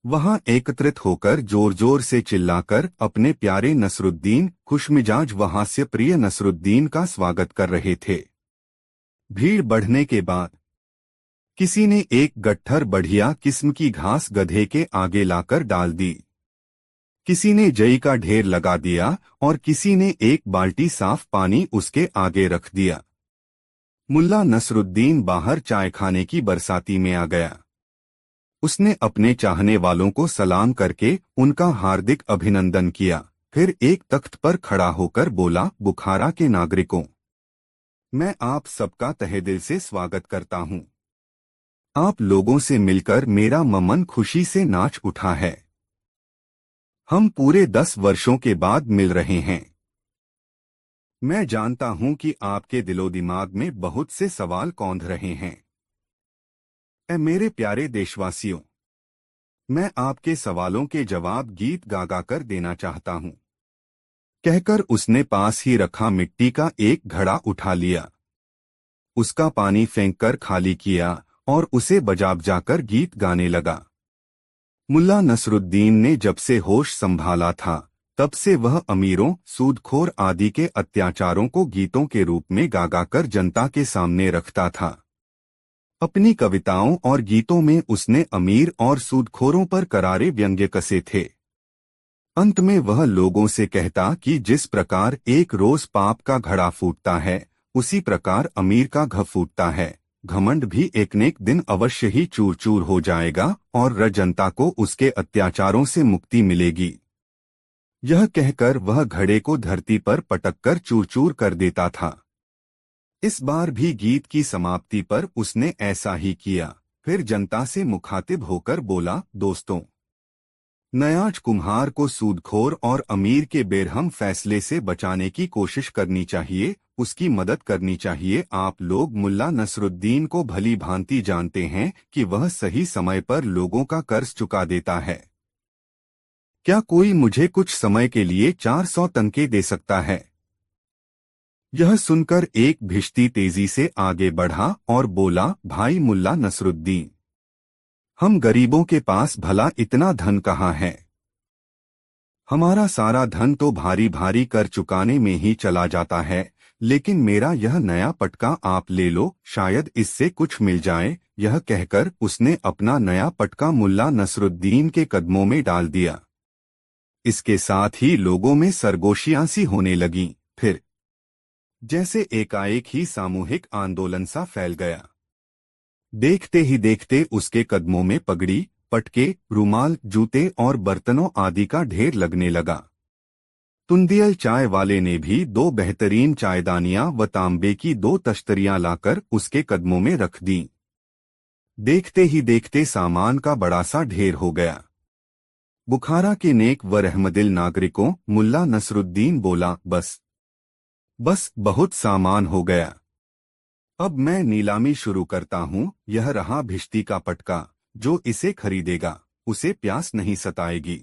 वहां एकत्रित होकर जोर जोर से चिल्लाकर अपने प्यारे नसरुद्दीन, खुशमिजाज व हास्य प्रिय नसरुद्दीन का स्वागत कर रहे थे। भीड़ बढ़ने के बाद किसी ने एक गट्ठर बढ़िया किस्म की घास गधे के आगे लाकर डाल दी। किसी ने जई का ढेर लगा दिया और किसी ने एक बाल्टी साफ पानी उसके आगे रख दिया। मुल्ला नसरुद्दीन बाहर चाय खाने की बरसाती में आ गया। उसने अपने चाहने वालों को सलाम करके उनका हार्दिक अभिनंदन किया। फिर एक तख्त पर खड़ा होकर बोला, बुखारा के नागरिकों, मैं आप सबका तहे दिल से स्वागत करता हूं। आप लोगों से मिलकर मेरा मन खुशी से नाच उठा है। हम पूरे 10 वर्षों के बाद मिल रहे हैं। मैं जानता हूं कि आपके दिलो दिमाग में बहुत से सवाल कौंध रहे हैं। मेरे प्यारे देशवासियों, मैं आपके सवालों के जवाब गीत गा गा कर देना चाहता हूं। कहकर उसने पास ही रखा मिट्टी का एक घड़ा उठा लिया, उसका पानी फेंककर खाली किया और उसे बजा बजाकर गीत गाने लगा। मुल्ला नसरुद्दीन ने जब से होश संभाला था तब से वह अमीरों, सूदखोर आदि के अत्याचारों को गीतों के रूप में गा गा कर जनता के सामने रखता था। अपनी कविताओं और गीतों में उसने अमीर और सूदखोरों पर करारे व्यंग्य कसे थे। अंत में वह लोगों से कहता कि जिस प्रकार एक रोज पाप का घड़ा फूटता है, उसी प्रकार अमीर का घ फूटता है। घमंड भी एक न एक दिन अवश्य ही चूर चूर हो जाएगा और जनता को उसके अत्याचारों से मुक्ति मिलेगी। यह कहकर वह घड़े को धरती पर पटककर चूर चूर कर देता था। इस बार भी गीत की समाप्ति पर उसने ऐसा ही किया। फिर जनता से मुखातिब होकर बोला, दोस्तों, नयाज कुम्हार को सूदखोर और अमीर के बेरहम फैसले से बचाने की कोशिश करनी चाहिए, उसकी मदद करनी चाहिए। आप लोग मुल्ला नसरुद्दीन को भली भांति जानते हैं कि वह सही समय पर लोगों का कर्ज चुका देता है। क्या कोई मुझे कुछ समय के लिए 400 तनके दे सकता है? यह सुनकर एक भिश्ती तेजी से आगे बढ़ा और बोला, भाई मुल्ला नसरुद्दीन, हम गरीबों के पास भला इतना धन कहाँ है? हमारा सारा धन तो भारी भारी कर चुकाने में ही चला जाता है, लेकिन मेरा यह नया पटका आप ले लो, शायद इससे कुछ मिल जाए। यह कहकर उसने अपना नया पटका मुल्ला नसरुद्दीन के कदमों में डाल दिया। इसके साथ ही लोगों में सरगोशियां सी होने लगीं। फिर जैसे एकाएक ही सामूहिक आंदोलन सा फैल गया। देखते ही देखते उसके कदमों में पगड़ी, पटके, रुमाल, जूते और बर्तनों आदि का ढेर लगने लगा। तुंदियल चाय वाले ने भी 2 बेहतरीन चायदानियां व तांबे की 2 तश्तरियां लाकर उसके कदमों में रख दी। देखते ही देखते सामान का बड़ा सा ढेर हो गया। बुखारा के नेक व रहमदिल नागरिकों, मुल्ला नसरुद्दीन बोला, बस बहुत सामान हो गया। अब मैं नीलामी शुरू करता हूँ। यह रहा भिश्ती का पटका, जो इसे खरीदेगा उसे प्यास नहीं सताएगी।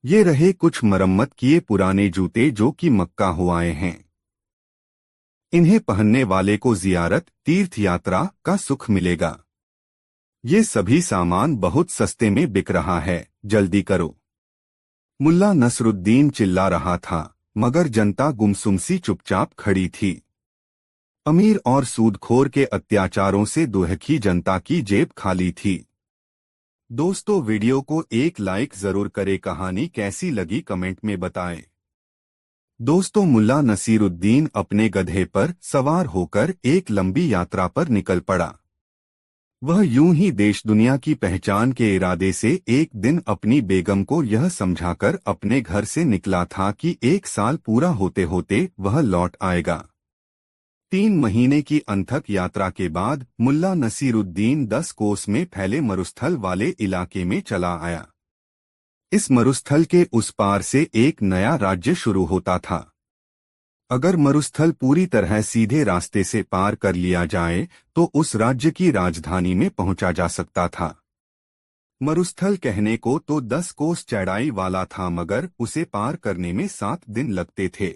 ये रहे कुछ मरम्मत किए पुराने जूते जो कि मक्का हो आए हैं। इन्हें पहनने वाले को जियारत, तीर्थ यात्रा का सुख मिलेगा। ये सभी सामान बहुत सस्ते में बिक रहा है, जल्दी करो। मुल्ला नसरुद्दीन चिल्ला रहा था, मगर जनता गुमसुम सी चुपचाप खड़ी थी। अमीर और सूदखोर के अत्याचारों से दुहकी जनता की जेब खाली थी। दोस्तों, वीडियो को एक लाइक जरूर करें। कहानी कैसी लगी कमेंट में बताएं। दोस्तों, मुल्ला नसीरुद्दीन अपने गधे पर सवार होकर एक लंबी यात्रा पर निकल पड़ा। वह यूं ही देश दुनिया की पहचान के इरादे से एक दिन अपनी बेगम को यह समझाकर अपने घर से निकला था कि 1 साल पूरा होते होते वह लौट आएगा। 3 महीने की अनथक यात्रा के बाद मुल्ला नसीरुद्दीन 10 कोस में फैले मरुस्थल वाले इलाके में चला आया। इस मरुस्थल के उस पार से एक नया राज्य शुरू होता था। अगर मरुस्थल पूरी तरह सीधे रास्ते से पार कर लिया जाए तो उस राज्य की राजधानी में पहुंचा जा सकता था। मरुस्थल कहने को तो 10 कोस चौड़ाई वाला था, मगर उसे पार करने में 7 दिन लगते थे।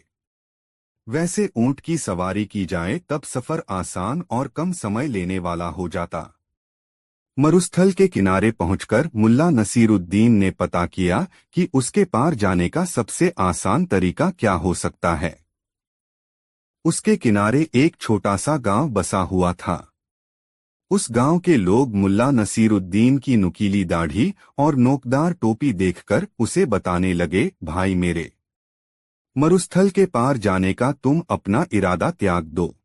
वैसे ऊंट की सवारी की जाए तब सफर आसान और कम समय लेने वाला हो जाता। मरुस्थल के किनारे पहुंचकर मुल्ला नसीरुद्दीन ने पता किया कि उसके पार जाने का सबसे आसान तरीका क्या हो सकता है। उसके किनारे एक छोटा सा गांव बसा हुआ था। उस गांव के लोग मुल्ला नसीरुद्दीन की नुकीली दाढ़ी और नोकदार टोपी देखकर उसे बताने लगे, भाई मेरे, मरुस्थल के पार जाने का तुम अपना इरादा त्याग दो,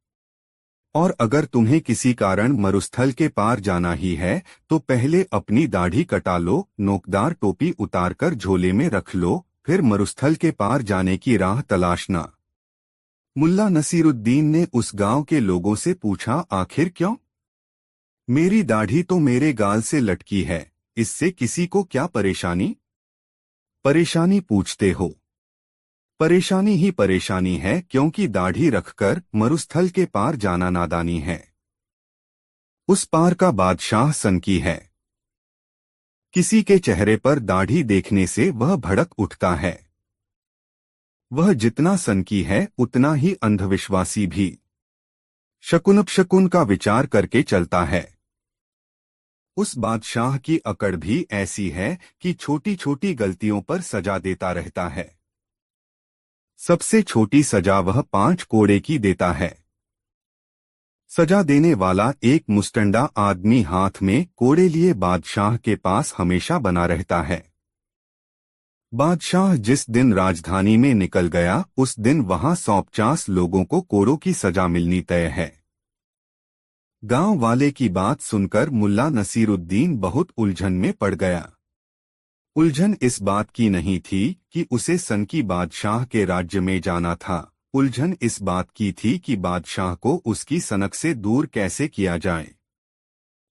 और अगर तुम्हें किसी कारण मरुस्थल के पार जाना ही है तो पहले अपनी दाढ़ी कटा लो, नोकदार टोपी उतारकर झोले में रख लो, फिर मरुस्थल के पार जाने की राह तलाशना। मुल्ला नसीरुद्दीन ने उस गांव के लोगों से पूछा, आखिर क्यों? मेरी दाढ़ी तो मेरे गाल से लटकी है, इससे किसी को क्या परेशानी? परेशानी पूछते हो? परेशानी ही परेशानी है, क्योंकि दाढ़ी रखकर मरुस्थल के पार जाना नादानी है। उस पार का बादशाह सनकी है। किसी के चेहरे पर दाढ़ी देखने से वह भड़क उठता है। वह जितना सनकी है उतना ही अंधविश्वासी भी। शकुन का विचार करके चलता है। उस बादशाह की अकड़ भी ऐसी है कि छोटी छोटी गलतियों पर सजा देता रहता है। सबसे छोटी सजा वह 5 कोड़े की देता है। सजा देने वाला एक मुस्टंडा आदमी हाथ में कोड़े लिए बादशाह के पास हमेशा बना रहता है। बादशाह जिस दिन राजधानी में निकल गया उस दिन वहां 150 लोगों को कोड़ों की सजा मिलनी तय है। गांव वाले की बात सुनकर मुल्ला नसीरुद्दीन बहुत उलझन में पड़ गया। उलझन इस बात की नहीं थी कि उसे सनकी बादशाह के राज्य में जाना था, उलझन इस बात की थी कि बादशाह को उसकी सनक से दूर कैसे किया जाए।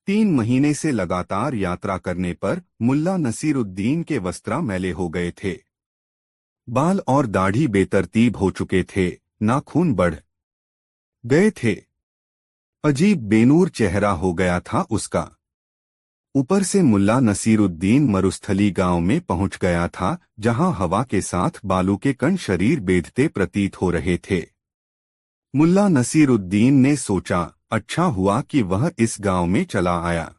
3 महीने से लगातार यात्रा करने पर मुल्ला नसीरुद्दीन के वस्त्र मैले हो गए थे। बाल और दाढ़ी बेतरतीब हो चुके थे, नाखून बढ़ गए थे। अजीब बेनूर चेहरा हो गया था उसका। ऊपर से मुल्ला नसीरुद्दीन मरुस्थली गांव में पहुंच गया था, जहां हवा के साथ बालू के कण शरीर बेधते प्रतीत हो रहे थे। मुल्ला नसीरुद्दीन ने सोचा, अच्छा हुआ कि वह इस गांव में चला आया।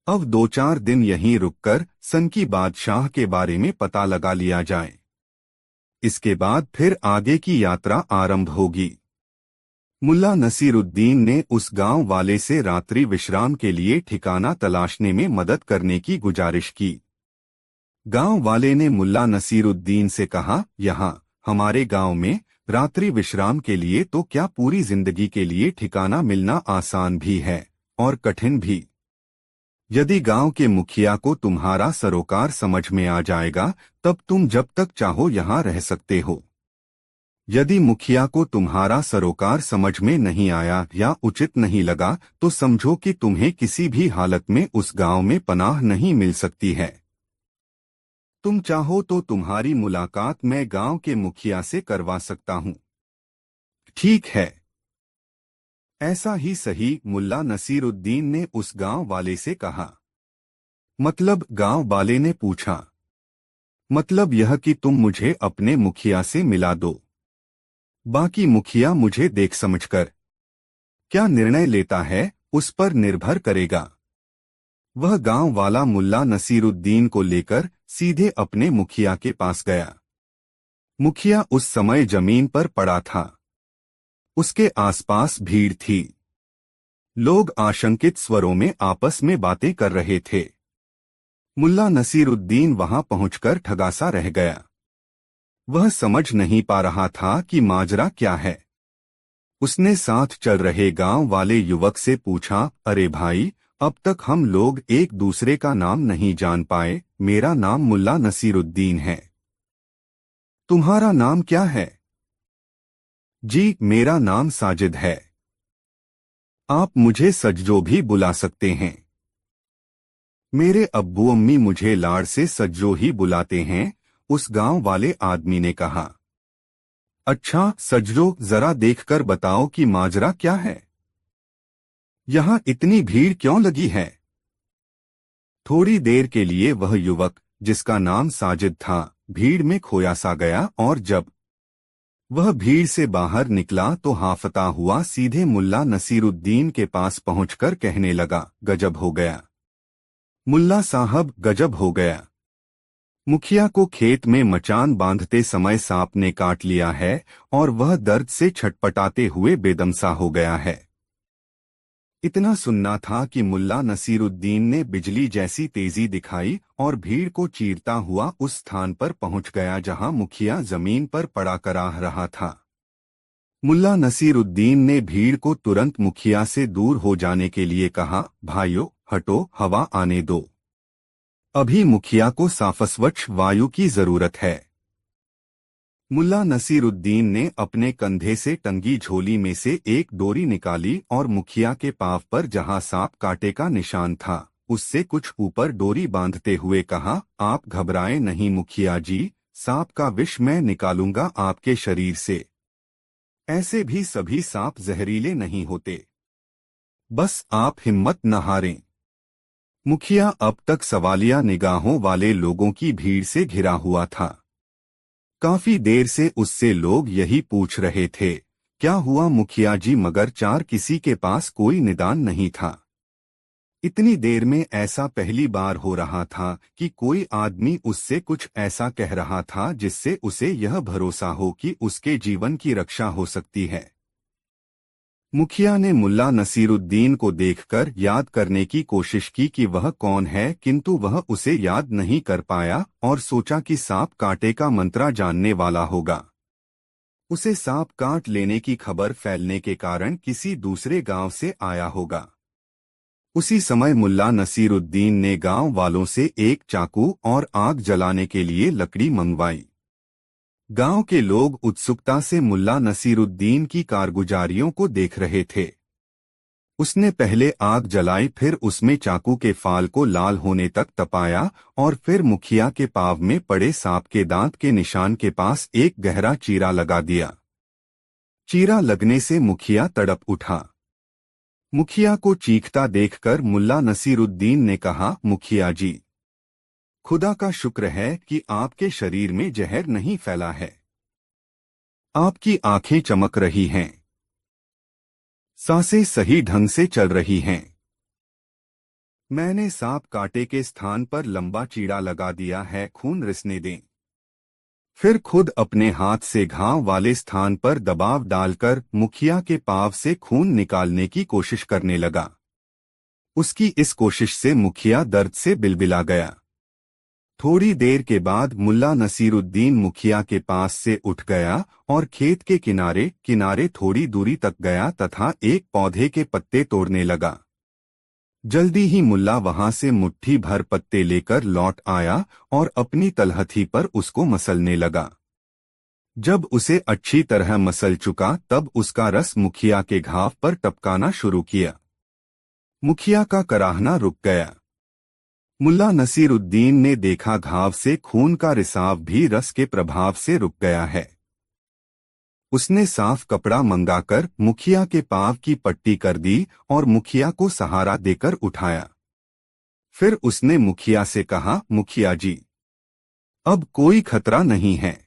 अब 2-4 दिन यहीं रुककर सनकी बादशाह के बारे में पता लगा लिया जाए। इसके बाद फिर आगे की यात्रा आरंभ होगी। मुल्ला नसीरुद्दीन ने उस गांव वाले से रात्रि विश्राम के लिए ठिकाना तलाशने में मदद करने की गुजारिश की। गांव वाले ने मुल्ला नसीरुद्दीन से कहा, यहाँ हमारे गांव में रात्रि विश्राम के लिए तो क्या पूरी जिंदगी के लिए ठिकाना मिलना आसान भी है और कठिन भी। यदि गांव के मुखिया को तुम्हारा सरोकार समझ में आ जाएगा तब तुम जब तक चाहो यहाँ रह सकते हो। यदि मुखिया को तुम्हारा सरोकार समझ में नहीं आया या उचित नहीं लगा तो समझो कि तुम्हें किसी भी हालत में उस गांव में पनाह नहीं मिल सकती है। तुम चाहो तो तुम्हारी मुलाकात मैं गांव के मुखिया से करवा सकता हूं। ठीक है, ऐसा ही सही, मुल्ला नसीरुद्दीन ने उस गांव वाले से कहा। मतलब? गांव वाले ने पूछा। मतलब यह कि तुम मुझे अपने मुखिया से मिला दो। बाकी मुखिया मुझे देख समझकर क्या निर्णय लेता है उस पर निर्भर करेगा। वह गांव वाला मुल्ला नसीरुद्दीन को लेकर सीधे अपने मुखिया के पास गया। मुखिया उस समय जमीन पर पड़ा था। उसके आसपास भीड़ थी। लोग आशंकित स्वरों में आपस में बातें कर रहे थे। मुल्ला नसीरुद्दीन वहां पहुंचकर ठगासा रह गया। वह समझ नहीं पा रहा था कि माजरा क्या है। उसने साथ चल रहे गांव वाले युवक से पूछा, अरे भाई, अब तक हम लोग एक दूसरे का नाम नहीं जान पाए। मेरा नाम मुल्ला नसीरुद्दीन है। तुम्हारा नाम क्या है? जी, मेरा नाम साजिद है। आप मुझे सज्जो भी बुला सकते हैं। मेरे अब्बू अम्मी मुझे लाड़ से सज्जो ही बुलाते हैं, उस गांव वाले आदमी ने कहा। अच्छा सज्जो, जरा देखकर बताओ कि माजरा क्या है? यहां इतनी भीड़ क्यों लगी है? थोड़ी देर के लिए वह युवक, जिसका नाम साजिद था, भीड़ में खोया सा गया और जब वह भीड़ से बाहर निकला तो हाफता हुआ सीधे मुल्ला नसीरुद्दीन के पास पहुंचकर कहने लगा, गजब हो गया। मुल्ला साहब गजब हो गया। मुखिया को खेत में मचान बांधते समय सांप ने काट लिया है और वह दर्द से छटपटाते हुए बेदम सा हो गया है। इतना सुनना था कि मुल्ला नसीरुद्दीन ने बिजली जैसी तेजी दिखाई और भीड़ को चीरता हुआ उस स्थान पर पहुंच गया जहां मुखिया जमीन पर पड़ा कराह रहा था। मुल्ला नसीरुद्दीन ने भीड़ को तुरंत मुखिया से दूर हो जाने के लिए कहा, भाइयों हटो, हवा आने दो। अभी मुखिया को साफस्वच्छ वायु की जरूरत है। मुल्ला नसीरुद्दीन ने अपने कंधे से टंगी झोली में से एक डोरी निकाली और मुखिया के पांव पर जहां सांप कांटे का निशान था उससे कुछ ऊपर डोरी बांधते हुए कहा, आप घबराएं नहीं मुखिया जी, सांप का विष मैं निकालूंगा आपके शरीर से। ऐसे भी सभी सांप जहरीले नहीं होते, बस आप हिम्मत न हारें। मुखिया अब तक सवालिया निगाहों वाले लोगों की भीड़ से घिरा हुआ था। काफी देर से उससे लोग यही पूछ रहे थे, क्या हुआ मुखिया जी, मगर चार किसी के पास कोई निदान नहीं था। इतनी देर में ऐसा पहली बार हो रहा था कि कोई आदमी उससे कुछ ऐसा कह रहा था जिससे उसे यह भरोसा हो कि उसके जीवन की रक्षा हो सकती है। मुखिया ने मुल्ला नसीरुद्दीन को देखकर याद करने की कोशिश की कि वह कौन है, किंतु वह उसे याद नहीं कर पाया और सोचा कि सांप कांटे का मंत्रा जानने वाला होगा। उसे सांप काट लेने की खबर फैलने के कारण किसी दूसरे गांव से आया होगा। उसी समय मुल्ला नसीरुद्दीन ने गांव वालों से एक चाकू और आग जलाने के लिए लकड़ी मंगवाई। गांव के लोग उत्सुकता से मुल्ला नसीरुद्दीन की कारगुजारियों को देख रहे थे। उसने पहले आग जलाई, फिर उसमें चाकू के फाल को लाल होने तक तपाया और फिर मुखिया के पांव में पड़े सांप के दांत के निशान के पास एक गहरा चीरा लगा दिया। चीरा लगने से मुखिया तड़प उठा। मुखिया को चीखता देखकर मुल्ला नसीरुद्दीन ने कहा, मुखिया जी, खुदा का शुक्र है कि आपके शरीर में जहर नहीं फैला है। आपकी आंखें चमक रही हैं, सांसें सही ढंग से चल रही हैं। मैंने सांप कांटे के स्थान पर लंबा चीरा लगा दिया है, खून रिसने दें। फिर खुद अपने हाथ से घाव वाले स्थान पर दबाव डालकर मुखिया के पांव से खून निकालने की कोशिश करने लगा। उसकी इस कोशिश से मुखिया दर्द से बिलबिला गया। थोड़ी देर के बाद मुल्ला नसीरुद्दीन मुखिया के पास से उठ गया और खेत के किनारे किनारे थोड़ी दूरी तक गया तथा एक पौधे के पत्ते तोड़ने लगा। जल्दी ही मुल्ला वहां से मुट्ठी भर पत्ते लेकर लौट आया और अपनी तलहथी पर उसको मसलने लगा। जब उसे अच्छी तरह मसल चुका तब उसका रस मुखिया के घाव पर टपकाना शुरू किया। मुखिया का कराहना रुक गया। मुल्ला नसीरुद्दीन ने देखा घाव से खून का रिसाव भी रस के प्रभाव से रुक गया है। उसने साफ कपड़ा मंगाकर मुखिया के पांव की पट्टी कर दी और मुखिया को सहारा देकर उठाया। फिर उसने मुखिया से कहा, मुखिया जी, अब कोई खतरा नहीं है।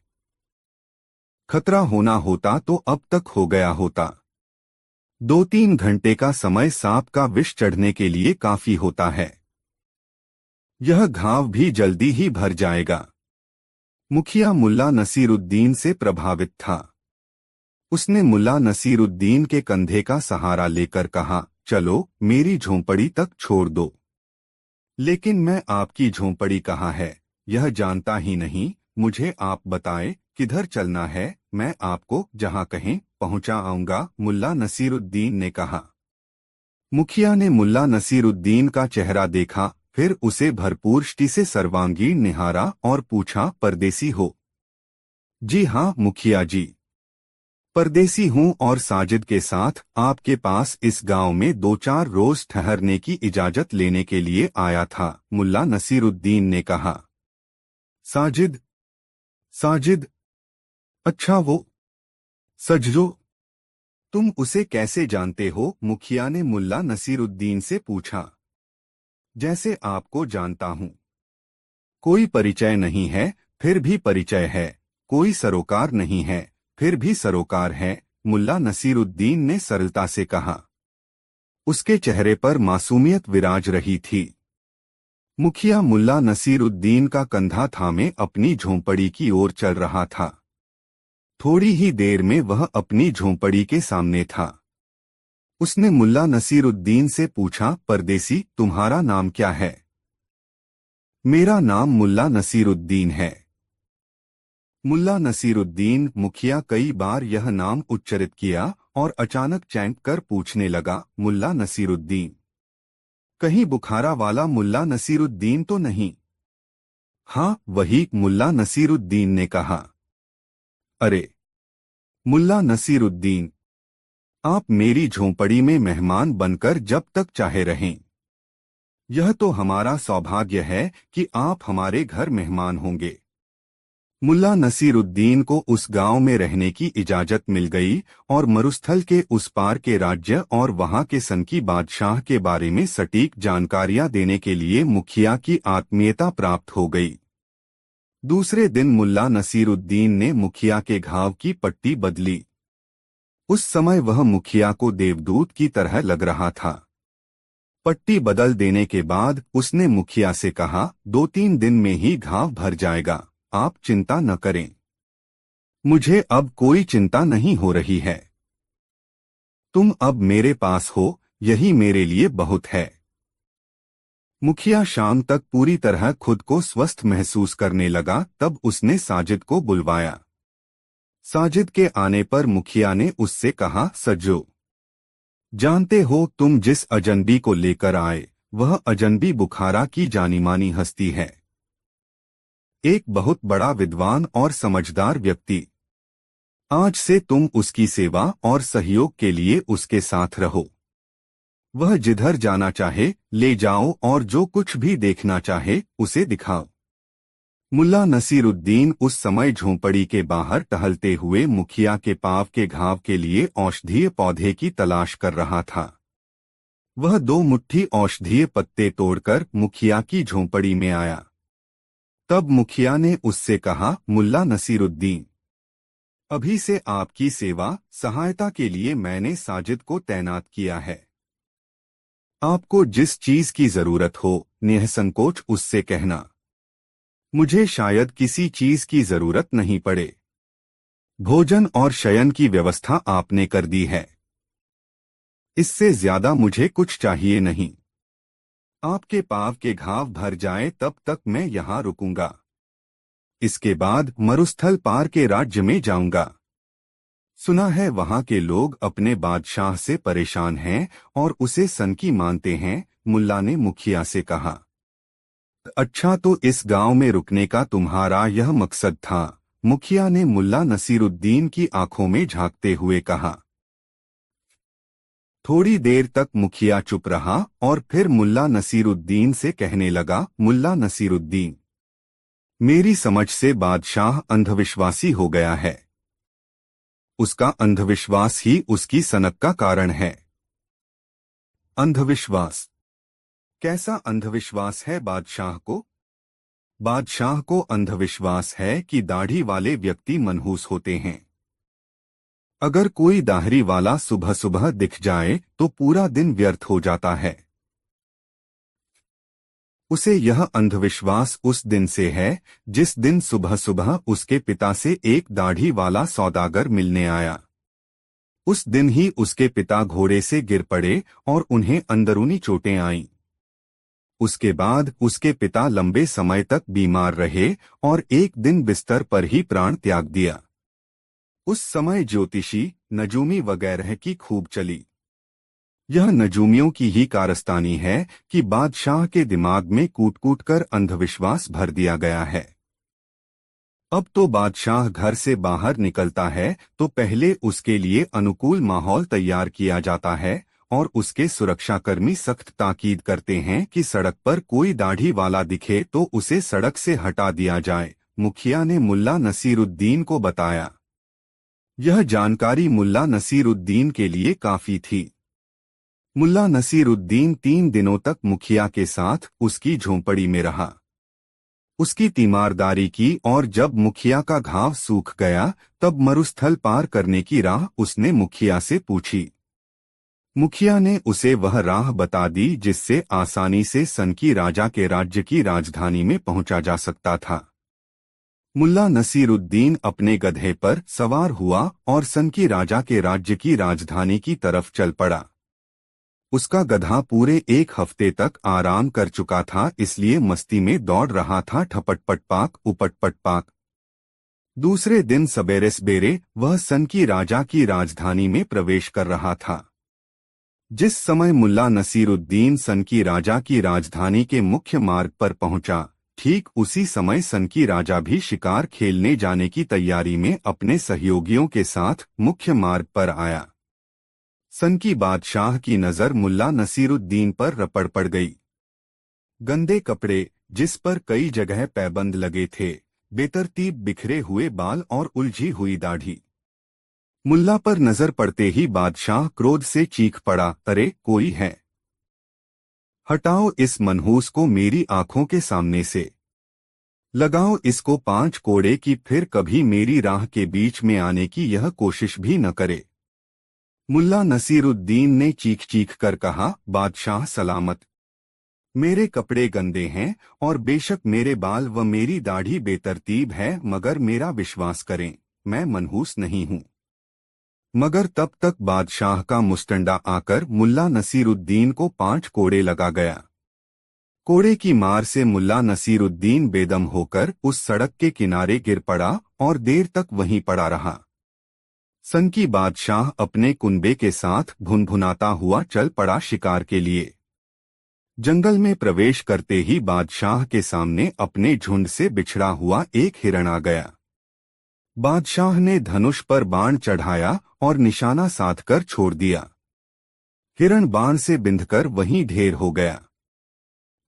खतरा होना होता तो अब तक हो गया होता। 2-3 घंटे का समय सांप का विष चढ़ने के लिए काफी होता है। यह घाव भी जल्दी ही भर जाएगा। मुखिया मुल्ला नसीरुद्दीन से प्रभावित था। उसने मुल्ला नसीरुद्दीन के कंधे का सहारा लेकर कहा, चलो मेरी झोंपड़ी तक छोड़ दो। लेकिन मैं आपकी झोंपड़ी कहाँ है यह जानता ही नहीं, मुझे आप बताएं किधर चलना है, मैं आपको जहां कहें पहुंचा आऊंगा, मुल्ला नसीरुद्दीन ने कहा। मुखिया ने मुल्ला नसीरुद्दीन का चेहरा देखा, फिर उसे भरपूर दृष्टि से सर्वांगीण निहारा और पूछा, परदेसी हो? जी हाँ मुखिया जी, परदेसी हूँ और साजिद के साथ आपके पास इस गांव में 2-4 रोज ठहरने की इजाजत लेने के लिए आया था, मुल्ला नसीरुद्दीन ने कहा। साजिद? साजिद? अच्छा वो सजजो? तुम उसे कैसे जानते हो? मुखिया ने मुल्ला नसीरुद्दीन से पूछा। जैसे आपको जानता हूँ। कोई परिचय नहीं है, फिर भी परिचय है। कोई सरोकार नहीं है, फिर भी सरोकार है, मुल्ला नसीरुद्दीन ने सरलता से कहा। उसके चेहरे पर मासूमियत विराज रही थी। मुखिया मुल्ला नसीरुद्दीन का कंधा थामे अपनी झोंपड़ी की ओर चल रहा था। थोड़ी ही देर में वह अपनी झोंपड़ी के सामने था। उसने मुल्ला नसीरुद्दीन से पूछा, परदेसी, तुम्हारा नाम क्या है? मेरा नाम मुल्ला नसीरुद्दीन है। मुल्ला नसीरुद्दीन मुखिया कई बार यह नाम उच्चरित किया और अचानक चैंक कर पूछने लगा, मुल्ला नसीरुद्दीन? कहीं बुखारा वाला मुल्ला नसीरुद्दीन तो नहीं? हाँ, वही, मुल्ला नसीरुद्दीन ने कहा। अरे मुल्ला नसीरुद्दीन, आप मेरी झोंपड़ी में मेहमान बनकर जब तक चाहे रहें। यह तो हमारा सौभाग्य है कि आप हमारे घर मेहमान होंगे। मुल्ला नसीरुद्दीन को उस गांव में रहने की इजाजत मिल गई और मरुस्थल के उस पार के राज्य और वहां के सनकी बादशाह के बारे में सटीक जानकारियां देने के लिए मुखिया की आत्मीयता प्राप्त हो गई। दूसरे दिन मुल्ला नसीरुद्दीन ने मुखिया के घाव की पट्टी बदली। उस समय वह मुखिया को देवदूत की तरह लग रहा था। पट्टी बदल देने के बाद उसने मुखिया से कहा, 2-3 दिन में ही घाव भर जाएगा, आप चिंता न करें। मुझे अब कोई चिंता नहीं हो रही है। तुम अब मेरे पास हो, यही मेरे लिए बहुत है। मुखिया शाम तक पूरी तरह खुद को स्वस्थ महसूस करने लगा। तब उसने साजिद को बुलवाया। साजिद के आने पर मुखिया ने उससे कहा, सज्जो, जानते हो तुम जिस अजनबी को लेकर आए, वह अजनबी बुखारा की जानीमानी हस्ती है। एक बहुत बड़ा विद्वान और समझदार व्यक्ति। आज से तुम उसकी सेवा और सहयोग के लिए उसके साथ रहो। वह जिधर जाना चाहे ले जाओ और जो कुछ भी देखना चाहे उसे दिखाओ। मुल्ला नसीरुद्दीन उस समय झोंपड़ी के बाहर टहलते हुए मुखिया के पांव के घाव के लिए औषधीय पौधे की तलाश कर रहा था। वह 2 मुट्ठी औषधीय पत्ते तोड़कर मुखिया की झोंपड़ी में आया। तब मुखिया ने उससे कहा, मुल्ला नसीरुद्दीन, अभी से आपकी सेवा सहायता के लिए मैंने साजिद को तैनात किया है। आपको जिस चीज की जरूरत हो निःसंकोच उससे कहना। मुझे शायद किसी चीज की जरूरत नहीं पड़े। भोजन और शयन की व्यवस्था आपने कर दी है। इससे ज्यादा मुझे कुछ चाहिए नहीं। आपके पांव के घाव भर जाएं तब तक मैं यहाँ रुकूंगा। इसके बाद मरुस्थल पार के राज्य में जाऊंगा। सुना है वहां के लोग अपने बादशाह से परेशान हैं और उसे सनकी मानते हैं। मुल्ला ने मुखिया से कहा, अच्छा, तो इस गांव में रुकने का तुम्हारा यह मकसद था? मुखिया ने मुल्ला नसीरुद्दीन की आंखों में झांकते हुए कहा। थोड़ी देर तक मुखिया चुप रहा और फिर मुल्ला नसीरुद्दीन से कहने लगा, मुल्ला नसीरुद्दीन, मेरी समझ से बादशाह अंधविश्वासी हो गया है। उसका अंधविश्वास ही उसकी सनक का कारण है। अंधविश्वास? कैसा अंधविश्वास है बादशाह को? बादशाह को अंधविश्वास है कि दाढ़ी वाले व्यक्ति मनहूस होते हैं। अगर कोई दाढ़ी वाला सुबह सुबह दिख जाए तो पूरा दिन व्यर्थ हो जाता है। उसे यह अंधविश्वास उस दिन से है जिस दिन सुबह सुबह उसके पिता से एक दाढ़ी वाला सौदागर मिलने आया। उस दिन ही उसके पिता घोड़े से गिर पड़े और उन्हें अंदरूनी चोटें आईं। उसके बाद उसके पिता लंबे समय तक बीमार रहे और एक दिन बिस्तर पर ही प्राण त्याग दिया। उस समय ज्योतिषी, नजूमी वगैरह की खूब चली। यह नजूमियों की ही कारस्तानी है कि बादशाह के दिमाग में कूट कूट कर अंधविश्वास भर दिया गया है। अब तो बादशाह घर से बाहर निकलता है तो पहले उसके लिए अनुकूल माहौल तैयार किया जाता है और उसके सुरक्षाकर्मी सख्त ताकीद करते हैं कि सड़क पर कोई दाढ़ी वाला दिखे तो उसे सड़क से हटा दिया जाए। मुखिया ने मुल्ला नसीरुद्दीन को बताया। यह जानकारी मुल्ला नसीरुद्दीन के लिए काफी थी। मुल्ला नसीरुद्दीन 3 दिनों तक मुखिया के साथ उसकी झोंपड़ी में रहा। उसकी तीमारदारी की और जब मुखिया का घाव सूख गया तब मरुस्थल पार करने की राह उसने मुखिया से पूछी। मुखिया ने उसे वह राह बता दी जिससे आसानी से सनकी राजा के राज्य की राजधानी में पहुंचा जा सकता था। मुल्ला नसीरुद्दीन अपने गधे पर सवार हुआ और सनकी राजा के राज्य की राजधानी की तरफ चल पड़ा। उसका गधा पूरे एक हफ्ते तक आराम कर चुका था, इसलिए मस्ती में दौड़ रहा था, ठपटपटपाक उपटपटपाक। दूसरे दिन सवेरे सवेरे वह सनकी राजा की राजधानी में प्रवेश कर रहा था। जिस समय मुल्ला नसीरुद्दीन सनकी राजा की राजधानी के मुख्य मार्ग पर पहुंचा, ठीक उसी समय सनकी राजा भी शिकार खेलने जाने की तैयारी में अपने सहयोगियों के साथ मुख्य मार्ग पर आया। सनकी बादशाह की नजर मुल्ला नसीरुद्दीन पर रपड़ पड़ गई। गंदे कपड़े, जिस पर कई जगह पैबंद लगे थे, बेतरतीब बिखरे हुए बाल और उलझी हुई दाढ़ी। मुल्ला पर नजर पड़ते ही बादशाह क्रोध से चीख पड़ा, अरे कोई है, हटाओ इस मनहूस को मेरी आंखों के सामने से, लगाओ इसको 5 कोड़े की, फिर कभी मेरी राह के बीच में आने की यह कोशिश भी न करे। मुल्ला नसीरुद्दीन ने चीख चीख कर कहा, बादशाह सलामत, मेरे कपड़े गंदे हैं और बेशक मेरे बाल व मेरी दाढ़ी बेतरतीब है, मगर मेरा विश्वास करें, मैं मनहूस नहीं हूँ। मगर तब तक बादशाह का मुस्टंडा आकर मुल्ला नसीरुद्दीन को 5 कोड़े लगा गया। कोड़े की मार से मुल्ला नसीरुद्दीन बेदम होकर उस सड़क के किनारे गिर पड़ा और देर तक वहीं पड़ा रहा। सनकी बादशाह अपने कुनबे के साथ भुनभुनाता हुआ चल पड़ा शिकार के लिए। जंगल में प्रवेश करते ही बादशाह के सामने अपने झुंड से बिछड़ा हुआ एक हिरण आ गया। बादशाह ने धनुष पर बाण चढ़ाया और निशाना साधकर छोड़ दिया। हिरण बाण से बिंधकर वहीं ढेर हो गया।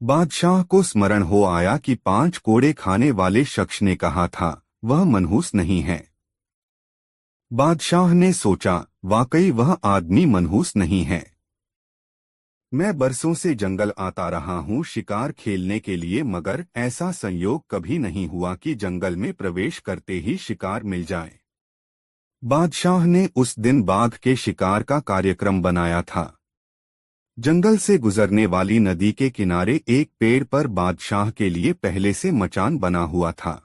बादशाह को स्मरण हो आया कि 5 कोड़े खाने वाले शख्स ने कहा था, वह मनहूस नहीं है। बादशाह ने सोचा, वाकई वह आदमी मनहूस नहीं है। मैं बरसों से जंगल आता रहा हूँ शिकार खेलने के लिए, मगर ऐसा संयोग कभी नहीं हुआ कि जंगल में प्रवेश करते ही शिकार मिल जाए। बादशाह ने उस दिन बाघ के शिकार का कार्यक्रम बनाया था। जंगल से गुजरने वाली नदी के किनारे एक पेड़ पर बादशाह के लिए पहले से मचान बना हुआ था।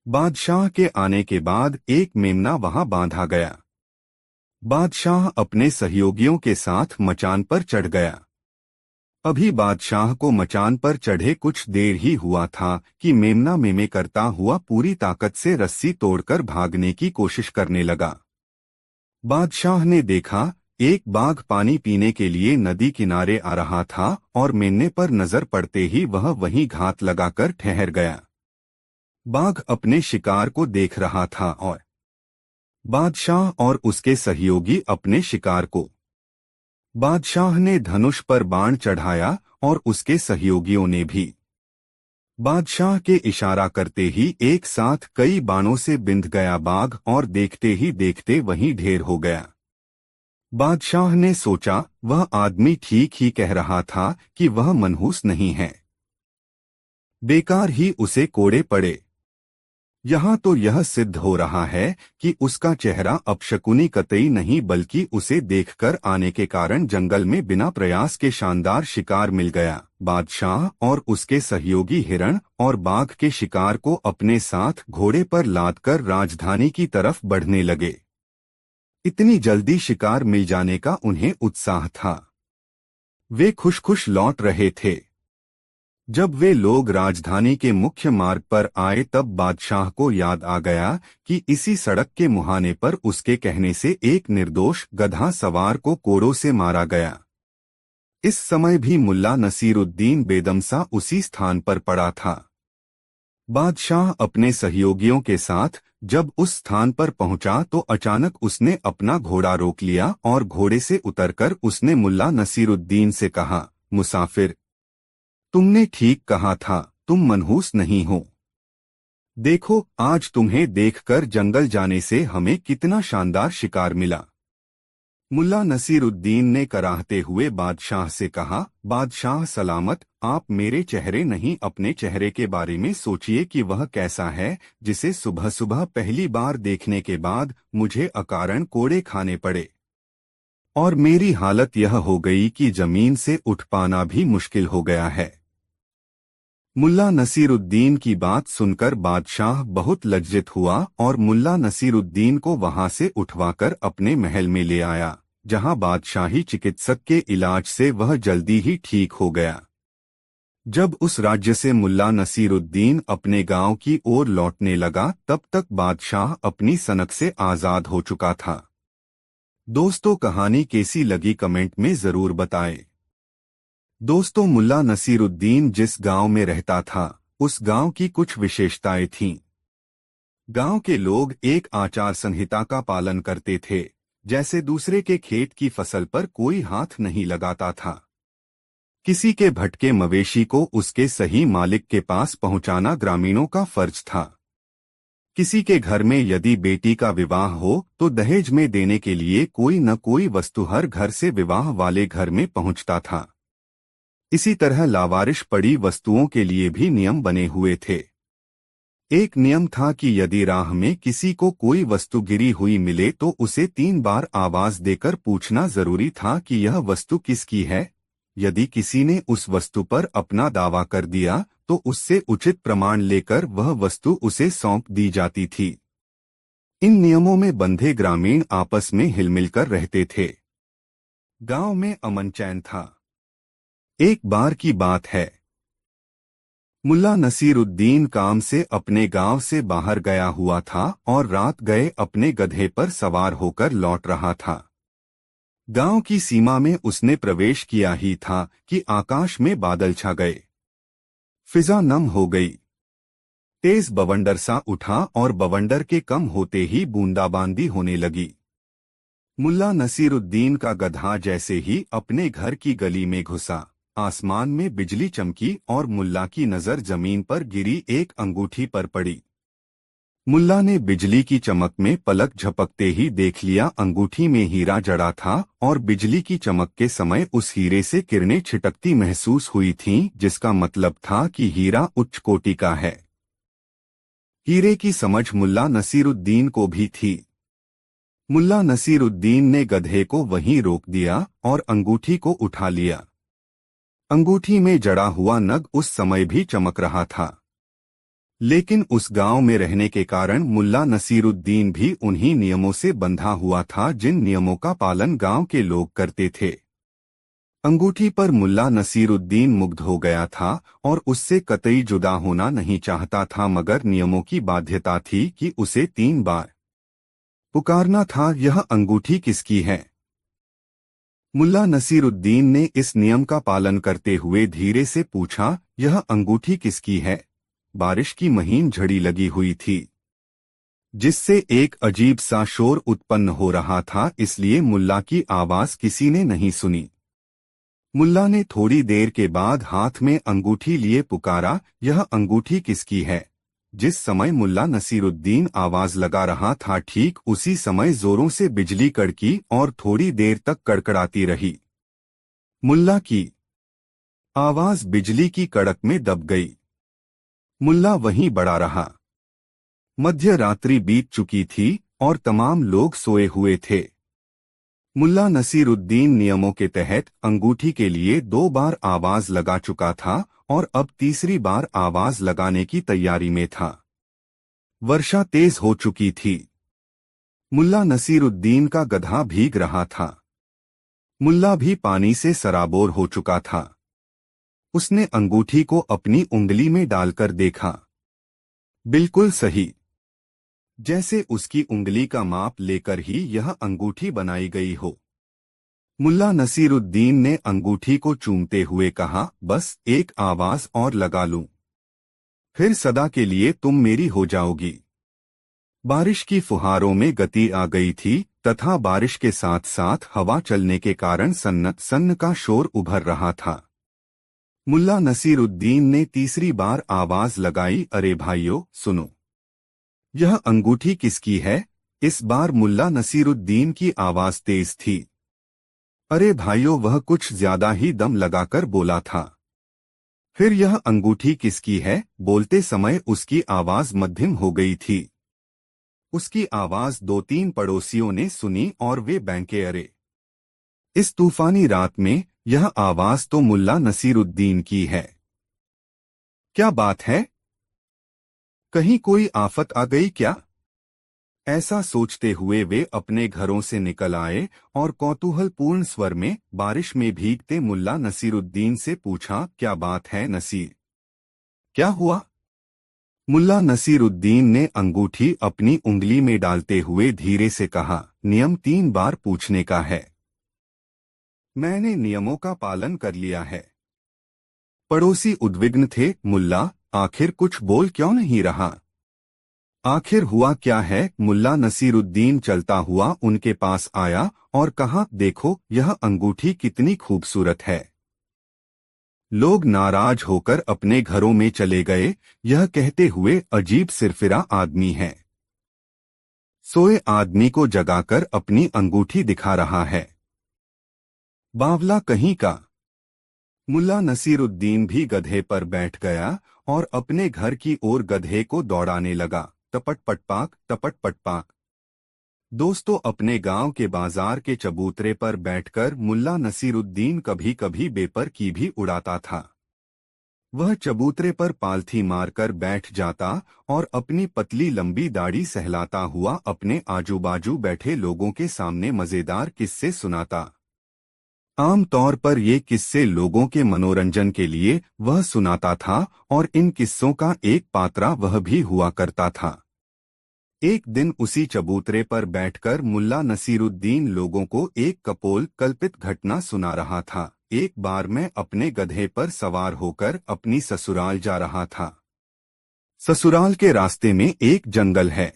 बादशाह के आने के बाद एक मेमना वहां बांधा गया। बादशाह अपने सहयोगियों के साथ मचान पर चढ़ गया। अभी बादशाह को मचान पर चढ़े कुछ देर ही हुआ था कि मेमना मेमे करता हुआ पूरी ताकत से रस्सी तोड़कर भागने की कोशिश करने लगा। बादशाह ने देखा, एक बाघ पानी पीने के लिए नदी किनारे आ रहा था और मेमने पर नजर पड़ते ही वह वहीं घात लगाकर ठहर गया। बाघ अपने शिकार को देख रहा था और बादशाह और उसके सहयोगी अपने शिकार को। बादशाह ने धनुष पर बाण चढ़ाया और उसके सहयोगियों ने भी। बादशाह के इशारा करते ही एक साथ कई बाणों से बिंध गया बाघ और देखते ही देखते वहीं ढेर हो गया। बादशाह ने सोचा, वह आदमी ठीक ही कह रहा था कि वह मनहूस नहीं है। बेकार ही उसे कोड़े पड़े। यहाँ तो यह सिद्ध हो रहा है कि उसका चेहरा अपशकुनी कतई नहीं, बल्कि उसे देखकर आने के कारण जंगल में बिना प्रयास के शानदार शिकार मिल गया। बादशाह और उसके सहयोगी हिरण और बाघ के शिकार को अपने साथ घोड़े पर लादकर राजधानी की तरफ बढ़ने लगे। इतनी जल्दी शिकार मिल जाने का उन्हें उत्साह था। वे खुश खुश लौट रहे थे। जब वे लोग राजधानी के मुख्य मार्ग पर आए तब बादशाह को याद आ गया कि इसी सड़क के मुहाने पर उसके कहने से एक निर्दोष गधा सवार को कोड़ों से मारा गया। इस समय भी मुल्ला नसीरुद्दीन बेदमसा उसी स्थान पर पड़ा था। बादशाह अपने सहयोगियों के साथ जब उस स्थान पर पहुंचा तो अचानक उसने अपना घोड़ा रोक लिया और घोड़े से उतरकर उसने मुल्ला नसीरुद्दीन से कहा, मुसाफिर, तुमने ठीक कहा था, तुम मनहूस नहीं हो। देखो, आज तुम्हें देखकर जंगल जाने से हमें कितना शानदार शिकार मिला। मुल्ला नसीरुद्दीन ने कराहते हुए बादशाह से कहा, बादशाह सलामत, आप मेरे चेहरे नहीं अपने चेहरे के बारे में सोचिए कि वह कैसा है जिसे सुबह सुबह पहली बार देखने के बाद मुझे अकारण कोड़े खाने पड़े। और मेरी हालत यह हो गई कि जमीन से उठ पाना भी मुश्किल हो गया है। मुल्ला नसीरुद्दीन की बात सुनकर बादशाह बहुत लज्जित हुआ और मुल्ला नसीरुद्दीन को वहां से उठवाकर अपने महल में ले आया, जहां बादशाही चिकित्सक के इलाज से वह जल्दी ही ठीक हो गया। जब उस राज्य से मुल्ला नसीरुद्दीन अपने गांव की ओर लौटने लगा, तब तक बादशाह अपनी सनक से आजाद हो चुका था। दोस्तों, कहानी कैसी लगी कमेंट में जरूर बताएं। दोस्तों, मुल्ला नसीरुद्दीन जिस गांव में रहता था, उस गांव की कुछ विशेषताएं थीं। गांव के लोग एक आचार संहिता का पालन करते थे, जैसे दूसरे के खेत की फसल पर कोई हाथ नहीं लगाता था। किसी के भटके मवेशी को उसके सही मालिक के पास पहुंचाना ग्रामीणों का फर्ज था। किसी के घर में यदि बेटी का विवाह हो तो दहेज में देने के लिए कोई न कोई वस्तु हर घर से विवाह वाले घर में पहुंचता था। इसी तरह लावारिश पड़ी वस्तुओं के लिए भी नियम बने हुए थे। एक नियम था कि यदि राह में किसी को कोई वस्तु गिरी हुई मिले तो उसे 3 बार आवाज देकर पूछना जरूरी था कि यह वस्तु किसकी है। यदि किसी ने उस वस्तु पर अपना दावा कर दिया तो उससे उचित प्रमाण लेकर वह वस्तु उसे सौंप दी जाती थी। इन नियमों में बंधे ग्रामीण आपस में हिलमिलकर रहते थे। गांव में अमन चैन था। एक बार की बात है, मुल्ला नसीरुद्दीन काम से अपने गांव से बाहर गया हुआ था और रात गए अपने गधे पर सवार होकर लौट रहा था। गांव की सीमा में उसने प्रवेश किया ही था कि आकाश में बादल छा गए। फिजा नम हो गई। तेज बवंडर सा उठा और बवंडर के कम होते ही बूंदाबांदी होने लगी। मुल्ला नसीरुद्दीन का गधा जैसे ही अपने घर की गली में घुसा, आसमान में बिजली चमकी और मुल्ला की नजर जमीन पर गिरी एक अंगूठी पर पड़ी। मुल्ला ने बिजली की चमक में पलक झपकते ही देख लिया अंगूठी में हीरा जड़ा था और बिजली की चमक के समय उस हीरे से किरणें छिटकती महसूस हुई थीं, जिसका मतलब था कि हीरा उच्च कोटि का है। हीरे की समझ मुल्ला नसीरुद्दीन को भी थी। मुल्ला नसीरुद्दीन ने गधे को वहीं रोक दिया और अंगूठी को उठा लिया। अंगूठी में जड़ा हुआ नग उस समय भी चमक रहा था। लेकिन उस गांव में रहने के कारण मुल्ला नसीरुद्दीन भी उन्हीं नियमों से बंधा हुआ था जिन नियमों का पालन गांव के लोग करते थे। अंगूठी पर मुल्ला नसीरुद्दीन मुग्ध हो गया था और उससे कतई जुदा होना नहीं चाहता था, मगर नियमों की बाध्यता थी कि उसे 3 बार पुकारना था, यह अंगूठी किसकी है। मुल्ला नसीरुद्दीन ने इस नियम का पालन करते हुए धीरे से पूछा, यह अंगूठी किसकी है। बारिश की महीन झड़ी लगी हुई थी, जिससे एक अजीब सा शोर उत्पन्न हो रहा था, इसलिए मुल्ला की आवाज किसी ने नहीं सुनी। मुल्ला ने थोड़ी देर के बाद हाथ में अंगूठी लिए पुकारा, यह अंगूठी किसकी है। जिस समय मुल्ला नसीरुद्दीन आवाज लगा रहा था, ठीक उसी समय जोरों से बिजली कड़की और थोड़ी देर तक कड़कड़ाती रही। मुल्ला की आवाज बिजली की कड़क में दब गई। मुल्ला वहीं बड़ा रहा। मध्य रात्रि बीत चुकी थी और तमाम लोग सोए हुए थे। मुल्ला नसीरुद्दीन नियमों के तहत अंगूठी के लिए 2 बार आवाज लगा चुका था और अब तीसरी बार आवाज लगाने की तैयारी में था। वर्षा तेज हो चुकी थी। मुल्ला नसीरुद्दीन का गधा भीग रहा था। मुल्ला भी पानी से सराबोर हो चुका था। उसने अंगूठी को अपनी उंगली में डालकर देखा। बिल्कुल सही, जैसे उसकी उंगली का माप लेकर ही यह अंगूठी बनाई गई हो। मुल्ला नसीरुद्दीन ने अंगूठी को चूमते हुए कहा, बस एक आवाज और लगा लूं, फिर सदा के लिए तुम मेरी हो जाओगी। बारिश की फुहारों में गति आ गई थी तथा बारिश के साथ साथ हवा चलने के कारण सन्न सन्न का शोर उभर रहा था। मुल्ला नसीरुद्दीन ने तीसरी बार आवाज लगाई, अरे भाइयों सुनो, यह अंगूठी किसकी है। इस बार मुल्ला नसीरुद्दीन की आवाज तेज थी। अरे भाइयों, वह कुछ ज्यादा ही दम लगाकर बोला था। फिर यह अंगूठी किसकी है, बोलते समय उसकी आवाज मध्यम हो गई थी। उसकी आवाज 2-3 पड़ोसियों ने सुनी और वे बैंके, अरे इस तूफानी रात में यह आवाज तो मुल्ला नसीरुद्दीन की है। क्या बात है? कहीं कोई आफत आ गई क्या? ऐसा सोचते हुए वे अपने घरों से निकल आए और कौतूहलपूर्ण स्वर में बारिश में भीगते मुल्ला नसीरुद्दीन से पूछा, क्या बात है नसीर? क्या हुआ? मुल्ला नसीरुद्दीन ने अंगूठी अपनी उंगली में डालते हुए धीरे से कहा, नियम 3 बार पूछने का है। मैंने नियमों का पालन कर लिया है। पड़ोसी उद्विग्न थे, मुल्ला आखिर कुछ बोल क्यों नहीं रहा? आखिर हुआ क्या है? मुल्ला नसीरुद्दीन चलता हुआ उनके पास आया और कहा, देखो यह अंगूठी कितनी खूबसूरत है। लोग नाराज होकर अपने घरों में चले गए, यह कहते हुए अजीब सिरफिरा आदमी है। सोए आदमी को जगाकर अपनी अंगूठी दिखा रहा है। बावला कहीं का। मुल्ला नसीरुद्दीन भी गधे पर बैठ गया और अपने घर की ओर गधे को दौड़ाने लगा। टपट पटपाक, टपट पटपाक। दोस्तों, अपने गांव के बाजार के चबूतरे पर बैठकर मुल्ला नसीरुद्दीन कभी कभी बेपर की भी उड़ाता था। वह चबूतरे पर पालथी मारकर बैठ जाता और अपनी पतली लंबी दाढ़ी सहलाता हुआ अपने आजू बाजू बैठे लोगों के सामने मजेदार किस्से सुनाता। आम तौर पर ये किस्से लोगों के मनोरंजन के लिए वह सुनाता था और इन किस्सों का एक पात्रा वह भी हुआ करता था। एक दिन उसी चबूतरे पर बैठकर मुल्ला नसीरुद्दीन लोगों को एक कपोल कल्पित घटना सुना रहा था। एक बार मैं अपने गधे पर सवार होकर अपनी ससुराल जा रहा था। ससुराल के रास्ते में एक जंगल है।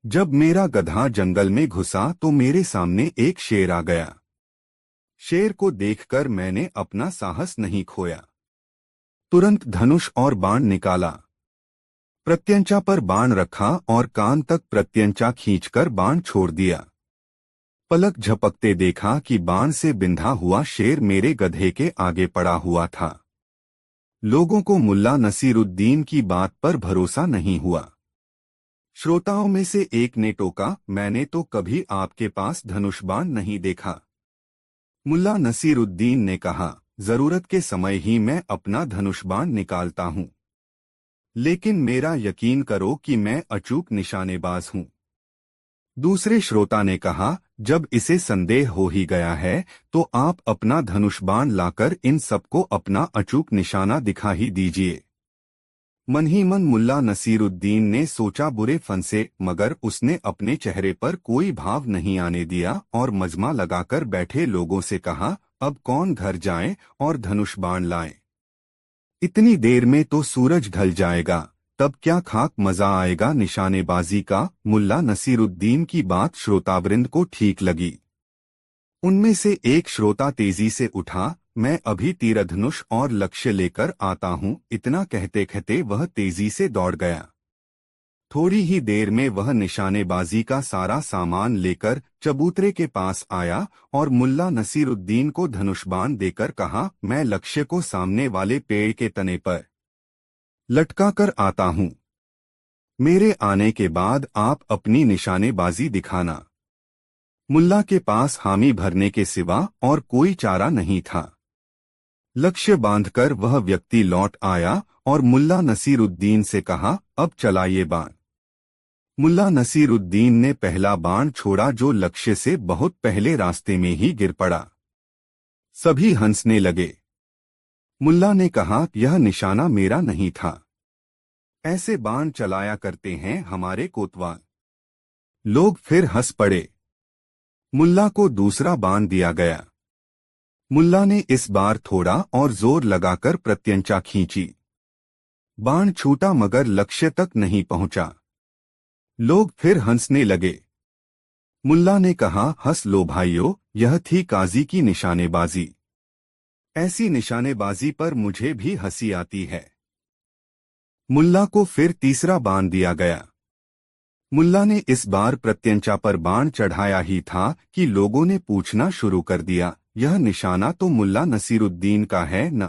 जब मेरा गधा जंगल में घुसा तो मेरे सामने एक शेर आ गया। शेर को देखकर मैंने अपना साहस नहीं खोया। तुरंत धनुष और बाण निकाला। प्रत्यंचा पर बाण रखा और कान तक प्रत्यंचा खींचकर बाण छोड़ दिया। पलक झपकते देखा कि बाण से बिंधा हुआ शेर मेरे गधे के आगे पड़ा हुआ था। लोगों को मुल्ला नसीरुद्दीन की बात पर भरोसा नहीं हुआ। श्रोताओं में से एक ने टोका, मैंने तो कभी आपके पास धनुष बाण नहीं देखा। मुल्ला नसीरुद्दीन ने कहा, जरूरत के समय ही मैं अपना धनुष बाण निकालता हूँ, लेकिन मेरा यकीन करो कि मैं अचूक निशानेबाज हूँ। दूसरे श्रोता ने कहा, जब इसे संदेह हो ही गया है तो आप अपना धनुष बाण लाकर इन सबको अपना अचूक निशाना दिखा ही दीजिए। मन ही मन मुल्ला नसीरुद्दीन ने सोचा, बुरे फंसे, मगर उसने अपने चेहरे पर कोई भाव नहीं आने दिया और मजमा लगाकर बैठे लोगों से कहा, अब कौन घर जाए और धनुष बाण लाए? इतनी देर में तो सूरज ढल जाएगा, तब क्या खाक मजा आएगा निशानेबाजी का। मुल्ला नसीरुद्दीन की बात श्रोतावृंद को ठीक लगी। उनमें से एक श्रोता तेजी से उठा, मैं अभी तीरधनुष और लक्ष्य लेकर आता हूँ। इतना कहते कहते वह तेजी से दौड़ गया। थोड़ी ही देर में वह निशानेबाजी का सारा सामान लेकर चबूतरे के पास आया और मुल्ला नसीरुद्दीन को धनुषबाण देकर कहा, मैं लक्ष्य को सामने वाले पेड़ के तने पर लटका कर आता हूँ। मेरे आने के बाद आप अपनी निशानेबाजी दिखाना। मुल्ला के पास हामी भरने के सिवा और कोई चारा नहीं था। लक्ष्य बांधकर वह व्यक्ति लौट आया और मुल्ला नसीरुद्दीन से कहा, अब चलाइए बाण। मुल्ला नसीरुद्दीन ने पहला बाण छोड़ा जो लक्ष्य से बहुत पहले रास्ते में ही गिर पड़ा। सभी हंसने लगे। मुल्ला ने कहा, यह निशाना मेरा नहीं था। ऐसे बाण चलाया करते हैं हमारे कोतवाल। लोग फिर हंस पड़े। मुल्ला को दूसरा बाण दिया गया। मुल्ला ने इस बार थोड़ा और जोर लगाकर प्रत्यंचा खींची। बाण छूटा मगर लक्ष्य तक नहीं पहुंचा। लोग फिर हंसने लगे। मुल्ला ने कहा, हंस लो भाइयों, यह थी काजी की निशानेबाजी। ऐसी निशानेबाजी पर मुझे भी हंसी आती है। मुल्ला को फिर तीसरा बाण दिया गया। मुल्ला ने इस बार प्रत्यंचा पर बाण चढ़ाया ही था कि लोगों ने पूछना शुरू कर दिया, यह निशाना तो मुल्ला नसीरुद्दीन का है न?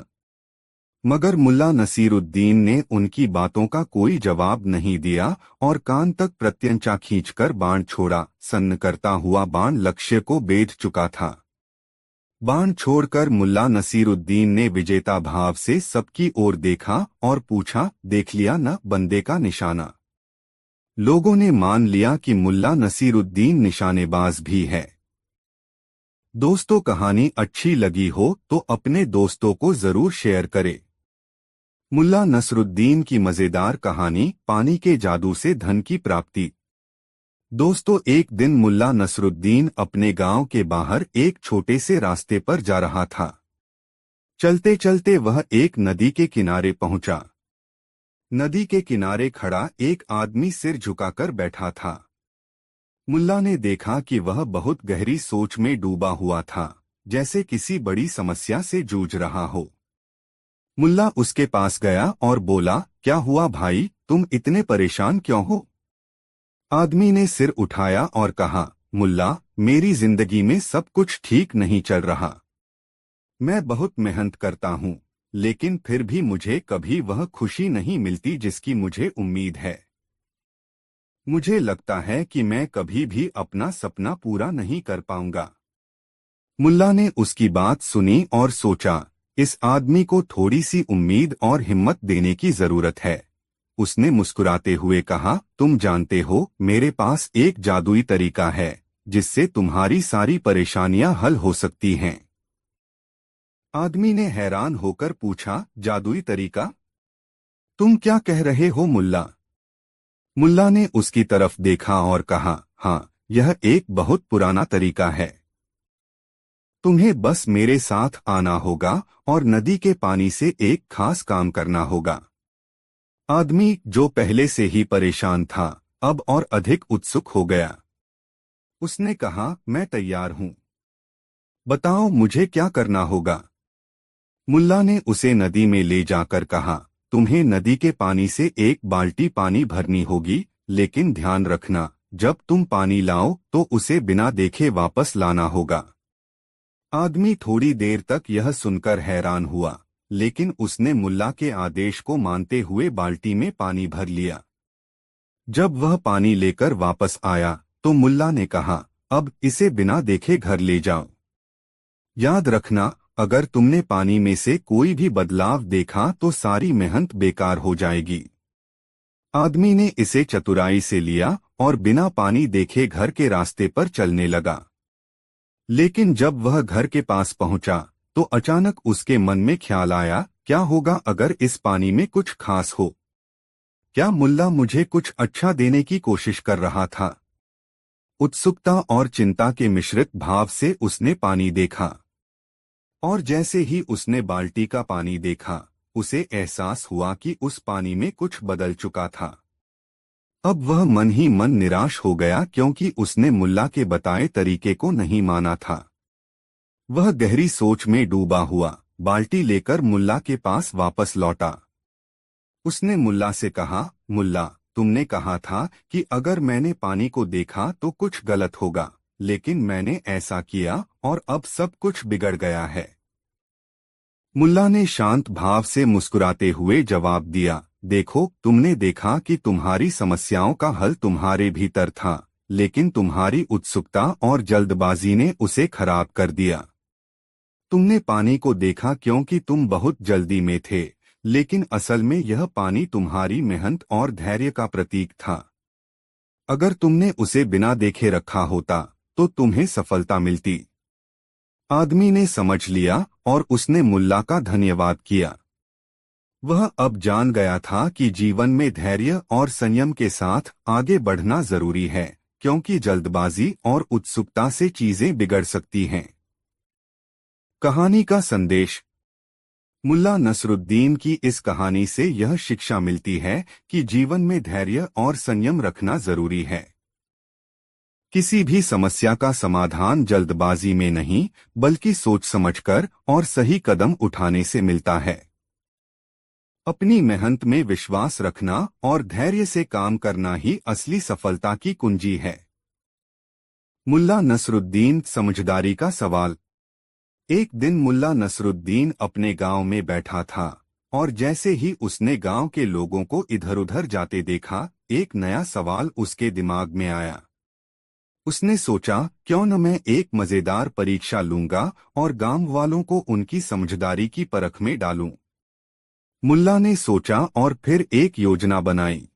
मगर मुल्ला नसीरुद्दीन ने उनकी बातों का कोई जवाब नहीं दिया और कान तक प्रत्यंचा खींचकर बाण छोड़ा। सन्न करता हुआ बाण लक्ष्य को भेद चुका था। बाण छोड़कर मुल्ला नसीरुद्दीन ने विजेता भाव से सबकी ओर देखा और पूछा, देख लिया न बंदे का निशाना। लोगों ने मान लिया कि मुल्ला नसीरुद्दीन निशानेबाज भी है। दोस्तों, कहानी अच्छी लगी हो तो अपने दोस्तों को जरूर शेयर करें। मुल्ला नसरुद्दीन की मजेदार कहानी, पानी के जादू से धन की प्राप्ति। दोस्तों, एक दिन मुल्ला नसरुद्दीन अपने गांव के बाहर एक छोटे से रास्ते पर जा रहा था। चलते चलते वह एक नदी के किनारे पहुंचा। नदी के किनारे खड़ा एक आदमी सिर झुकाकर बैठा था। मुल्ला ने देखा कि वह बहुत गहरी सोच में डूबा हुआ था, जैसे किसी बड़ी समस्या से जूझ रहा हो। मुल्ला उसके पास गया और बोला, क्या हुआ भाई, तुम इतने परेशान क्यों हो? आदमी ने सिर उठाया और कहा, मुल्ला, मेरी जिंदगी में सब कुछ ठीक नहीं चल रहा। मैं बहुत मेहनत करता हूँ, लेकिन फिर भी मुझे कभी वह खुशी नहीं मिलती जिसकी मुझे उम्मीद है। मुझे लगता है कि मैं कभी भी अपना सपना पूरा नहीं कर पाऊंगा। मुल्ला ने उसकी बात सुनी और सोचा, इस आदमी को थोड़ी सी उम्मीद और हिम्मत देने की जरूरत है। उसने मुस्कुराते हुए कहा, तुम जानते हो, मेरे पास एक जादुई तरीका है जिससे तुम्हारी सारी परेशानियां हल हो सकती हैं। आदमी ने हैरान होकर पूछा, जादुई तरीका? तुम क्या कह रहे हो मुल्ला? मुल्ला ने उसकी तरफ देखा और कहा, हाँ, यह एक बहुत पुराना तरीका है। तुम्हें बस मेरे साथ आना होगा और नदी के पानी से एक खास काम करना होगा। आदमी, जो पहले से ही परेशान था, अब और अधिक उत्सुक हो गया। उसने कहा, मैं तैयार हूं। बताओ मुझे क्या करना होगा। मुल्ला ने उसे नदी में ले जाकर कहा, तुम्हें नदी के पानी से एक बाल्टी पानी भरनी होगी, लेकिन ध्यान रखना, जब तुम पानी लाओ तो उसे बिना देखे वापस लाना होगा। आदमी थोड़ी देर तक यह सुनकर हैरान हुआ, लेकिन उसने मुल्ला के आदेश को मानते हुए बाल्टी में पानी भर लिया। जब वह पानी लेकर वापस आया तो मुल्ला ने कहा, अब इसे बिना देखे घर ले जाओ। याद रखना, अगर तुमने पानी में से कोई भी बदलाव देखा तो सारी मेहनत बेकार हो जाएगी। आदमी ने इसे चतुराई से लिया और बिना पानी देखे घर के रास्ते पर चलने लगा। लेकिन जब वह घर के पास पहुंचा तो अचानक उसके मन में ख्याल आया, क्या होगा अगर इस पानी में कुछ खास हो? क्या मुल्ला मुझे कुछ अच्छा देने की कोशिश कर रहा था? उत्सुकता और चिंता के मिश्रित भाव से उसने पानी देखा, और जैसे ही उसने बाल्टी का पानी देखा, उसे एहसास हुआ कि उस पानी में कुछ बदल चुका था। अब वह मन ही मन निराश हो गया, क्योंकि उसने मुल्ला के बताए तरीके को नहीं माना था। वह गहरी सोच में डूबा हुआ बाल्टी लेकर मुल्ला के पास वापस लौटा। उसने मुल्ला से कहा, मुल्ला, तुमने कहा था कि अगर मैंने पानी को देखा तो कुछ गलत होगा, लेकिन मैंने ऐसा किया और अब सब कुछ बिगड़ गया है। मुल्ला ने शांत भाव से मुस्कुराते हुए जवाब दिया, देखो, तुमने देखा कि तुम्हारी समस्याओं का हल तुम्हारे भीतर था, लेकिन तुम्हारी उत्सुकता और जल्दबाजी ने उसे खराब कर दिया। तुमने पानी को देखा क्योंकि तुम बहुत जल्दी में थे, लेकिन असल में यह पानी तुम्हारी मेहनत और धैर्य का प्रतीक था। अगर तुमने उसे बिना देखे रखा होता तो तुम्हें सफलता मिलती। आदमी ने समझ लिया और उसने मुल्ला का धन्यवाद किया। वह अब जान गया था कि जीवन में धैर्य और संयम के साथ आगे बढ़ना जरूरी है, क्योंकि जल्दबाजी और उत्सुकता से चीजें बिगड़ सकती हैं। कहानी का संदेश। मुल्ला नसरुद्दीन की इस कहानी से यह शिक्षा मिलती है कि जीवन में धैर्य और संयम रखना जरूरी है। किसी भी समस्या का समाधान जल्दबाजी में नहीं, बल्कि सोच समझकर और सही कदम उठाने से मिलता है। अपनी मेहनत में विश्वास रखना और धैर्य से काम करना ही असली सफलता की कुंजी है। मुल्ला नसरुद्दीन समझदारी का सवाल। एक दिन मुल्ला नसरुद्दीन अपने गांव में बैठा था। और जैसे ही उसने गांव के लोगों को इधर-उधर जाते देखा, एक नया सवाल उसके दिमाग में आया। उसने सोचा, क्यों न मैं एक मजेदार परीक्षा लूंगा और गांव वालों को उनकी समझदारी की परख में डालूं। मुल्ला ने सोचा और फिर एक योजना बनाई।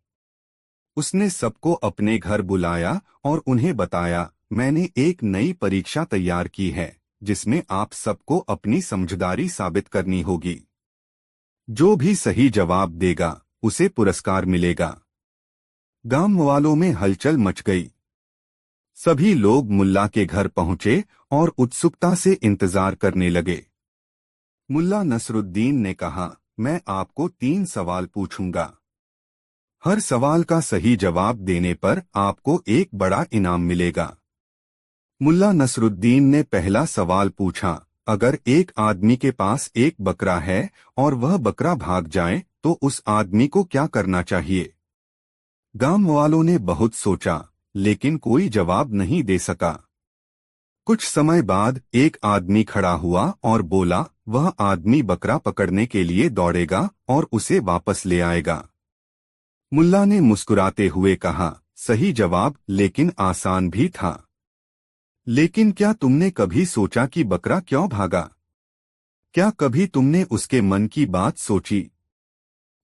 उसने सबको अपने घर बुलाया और उन्हें बताया, मैंने एक नई परीक्षा तैयार की है, जिसमें आप सबको अपनी समझदारी साबित करनी होगी। जो भी सही जवाब देगा, उसे पुरस्कार मिलेगा। गांव वालों में हलचल मच गई। सभी लोग मुल्ला के घर पहुंचे और उत्सुकता से इंतजार करने लगे। मुल्ला नसरुद्दीन ने कहा, मैं आपको 3 सवाल पूछूंगा। हर सवाल का सही जवाब देने पर आपको एक बड़ा इनाम मिलेगा। मुल्ला नसरुद्दीन ने पहला सवाल पूछा, अगर एक आदमी के पास एक बकरा है और वह बकरा भाग जाए तो उस आदमी को क्या करना चाहिए? गांव वालों ने बहुत सोचा, लेकिन कोई जवाब नहीं दे सका। कुछ समय बाद एक आदमी खड़ा हुआ और बोला, वह आदमी बकरा पकड़ने के लिए दौड़ेगा और उसे वापस ले आएगा। मुल्ला ने मुस्कुराते हुए कहा, सही जवाब, लेकिन आसान भी था। लेकिन क्या तुमने कभी सोचा कि बकरा क्यों भागा? क्या कभी तुमने उसके मन की बात सोची?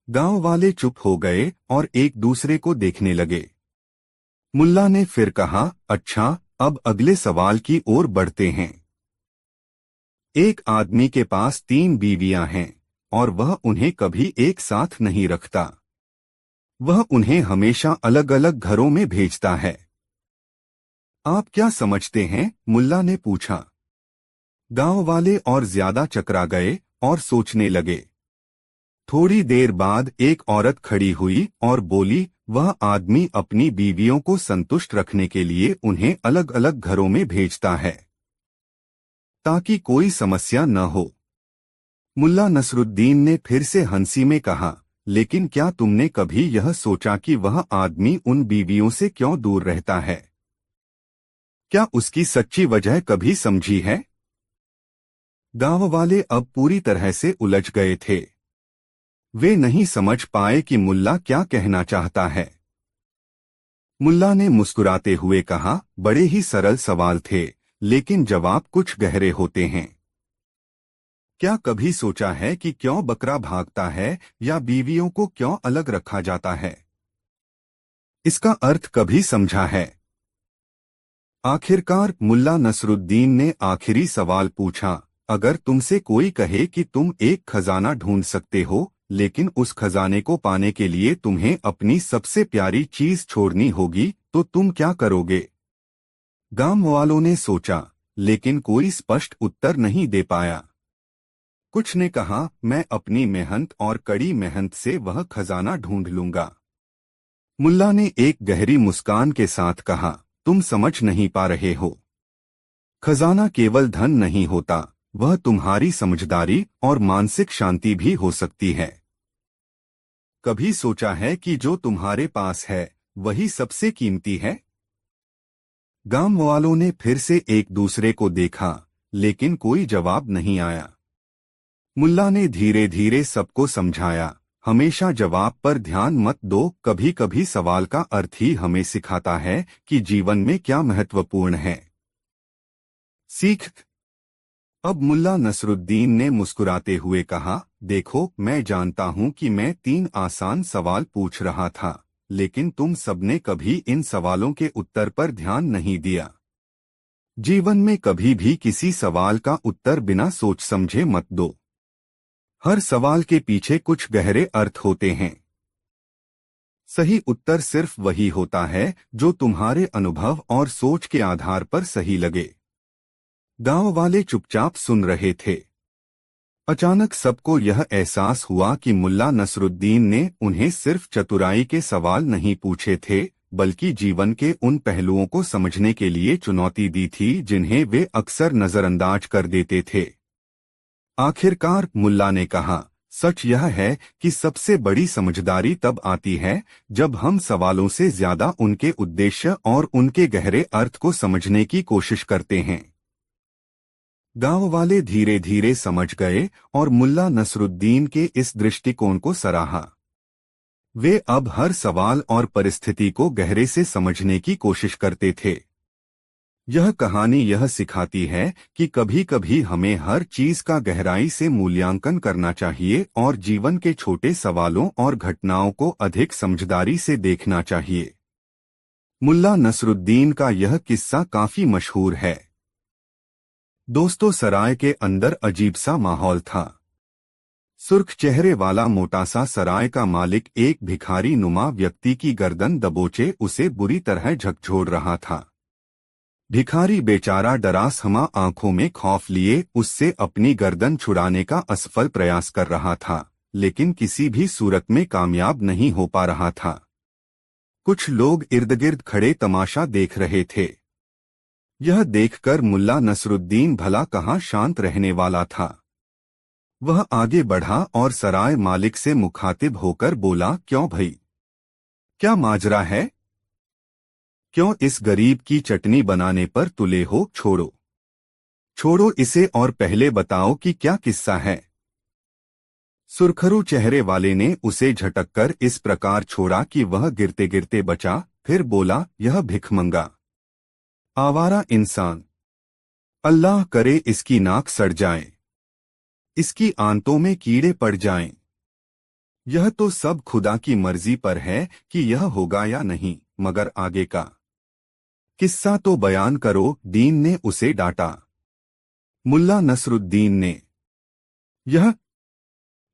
गांव वाले चुप हो गए और एक दूसरे को देखने लगे। मुल्ला ने फिर कहा, अच्छा, अब अगले सवाल की ओर बढ़ते हैं। एक आदमी के पास 3 बीवियां हैं और वह उन्हें कभी एक साथ नहीं रखता। वह उन्हें हमेशा अलग अलग घरों में भेजता है। आप क्या समझते हैं? मुल्ला ने पूछा। गांव वाले और ज्यादा चकरा गए और सोचने लगे। थोड़ी देर बाद एक औरत खड़ी हुई और बोली, वह आदमी अपनी बीवियों को संतुष्ट रखने के लिए उन्हें अलग अलग घरों में भेजता है, ताकि कोई समस्या न हो। मुल्ला नसरुद्दीन ने फिर से हंसी में कहा, लेकिन क्या तुमने कभी यह सोचा कि वह आदमी उन बीवियों से क्यों दूर रहता है? क्या उसकी सच्ची वजह कभी समझी है? गांव वाले अब पूरी तरह से उलझ गए थे। वे नहीं समझ पाए कि मुल्ला क्या कहना चाहता है। मुल्ला ने मुस्कुराते हुए कहा, बड़े ही सरल सवाल थे, लेकिन जवाब कुछ गहरे होते हैं। क्या कभी सोचा है कि क्यों बकरा भागता है या बीवियों को क्यों अलग रखा जाता है? इसका अर्थ कभी समझा है? आखिरकार मुल्ला नसरुद्दीन ने आखिरी सवाल पूछा, अगर तुमसे कोई कहे कि तुम एक खजाना ढूंढ सकते हो, लेकिन उस खजाने को पाने के लिए तुम्हें अपनी सबसे प्यारी चीज छोड़नी होगी, तो तुम क्या करोगे? गांव वालों ने सोचा, लेकिन कोई स्पष्ट उत्तर नहीं दे पाया। कुछ ने कहा, मैं अपनी मेहनत और कड़ी मेहनत से वह खजाना ढूंढ लूंगा। मुल्ला ने एक गहरी मुस्कान के साथ कहा, तुम समझ नहीं पा रहे हो। खजाना केवल धन नहीं होता, वह तुम्हारी समझदारी और मानसिक शांति भी हो सकती है। कभी सोचा है कि जो तुम्हारे पास है, वही सबसे कीमती है? गांव वालों ने फिर से एक दूसरे को देखा, लेकिन कोई जवाब नहीं आया। मुल्ला ने धीरे धीरे सबको समझाया, हमेशा जवाब पर ध्यान मत दो, कभी कभी सवाल का अर्थ ही हमें सिखाता है कि जीवन में क्या महत्वपूर्ण है। सीख। अब मुल्ला नसरुद्दीन ने मुस्कुराते हुए कहा, देखो, मैं जानता हूं कि मैं 3 आसान सवाल पूछ रहा था, लेकिन तुम सबने कभी इन सवालों के उत्तर पर ध्यान नहीं दिया। जीवन में कभी भी किसी सवाल का उत्तर बिना सोच समझे मत दो। हर सवाल के पीछे कुछ गहरे अर्थ होते हैं। सही उत्तर सिर्फ वही होता है जो तुम्हारे अनुभव और सोच के आधार पर सही लगे। गांव वाले चुपचाप सुन रहे थे। अचानक सबको यह एहसास हुआ कि मुल्ला नसरुद्दीन ने उन्हें सिर्फ चतुराई के सवाल नहीं पूछे थे, बल्कि जीवन के उन पहलुओं को समझने के लिए चुनौती दी थी जिन्हें वे अक्सर नजरअंदाज कर देते थे। आखिरकार मुल्ला ने कहा, सच यह है कि सबसे बड़ी समझदारी तब आती है जब हम सवालों से ज्यादा उनके उद्देश्य और उनके गहरे अर्थ को समझने की कोशिश करते हैं। गांव वाले धीरे धीरे समझ गए और मुल्ला नसरुद्दीन के इस दृष्टिकोण को सराहा। वे अब हर सवाल और परिस्थिति को गहरे से समझने की कोशिश करते थे। यह कहानी यह सिखाती है कि कभी कभी हमें हर चीज का गहराई से मूल्यांकन करना चाहिए और जीवन के छोटे सवालों और घटनाओं को अधिक समझदारी से देखना चाहिए। मुल्ला नसरुद्दीन का यह किस्सा काफी मशहूर है। दोस्तों, सराय के अंदर अजीब सा माहौल था। सुर्ख चेहरे वाला मोटा सा सराय का मालिक एक भिखारी नुमा व्यक्ति की गर्दन दबोचे उसे बुरी तरह झकझोर रहा था। भिखारी बेचारा डरासमा आंखों में खौफ लिए उससे अपनी गर्दन छुड़ाने का असफल प्रयास कर रहा था, लेकिन किसी भी सूरत में कामयाब नहीं हो पा रहा था। कुछ लोग इर्दगिर्द खड़े तमाशा देख रहे थे। यह देखकर मुल्ला नसरुद्दीन भला कहाँ शांत रहने वाला था। वह आगे बढ़ा और सराय मालिक से मुखातिब होकर बोला, क्यों भाई, क्या माजरा है? क्यों इस गरीब की चटनी बनाने पर तुले हो? छोड़ो छोड़ो इसे और पहले बताओ कि क्या किस्सा है। सुरखरू चेहरे वाले ने उसे झटककर इस प्रकार छोड़ा कि वह गिरते गिरते बचा। फिर बोला, यह भिखमंगा आवारा इंसान, अल्लाह करे इसकी नाक सड़ जाए, इसकी आंतों में कीड़े पड़ जाएं। यह तो सब खुदा की मर्जी पर है कि यह होगा या नहीं, मगर आगे का किस्सा तो बयान करो, दीन ने उसे डांटा। मुल्ला नसरुद्दीन ने, यह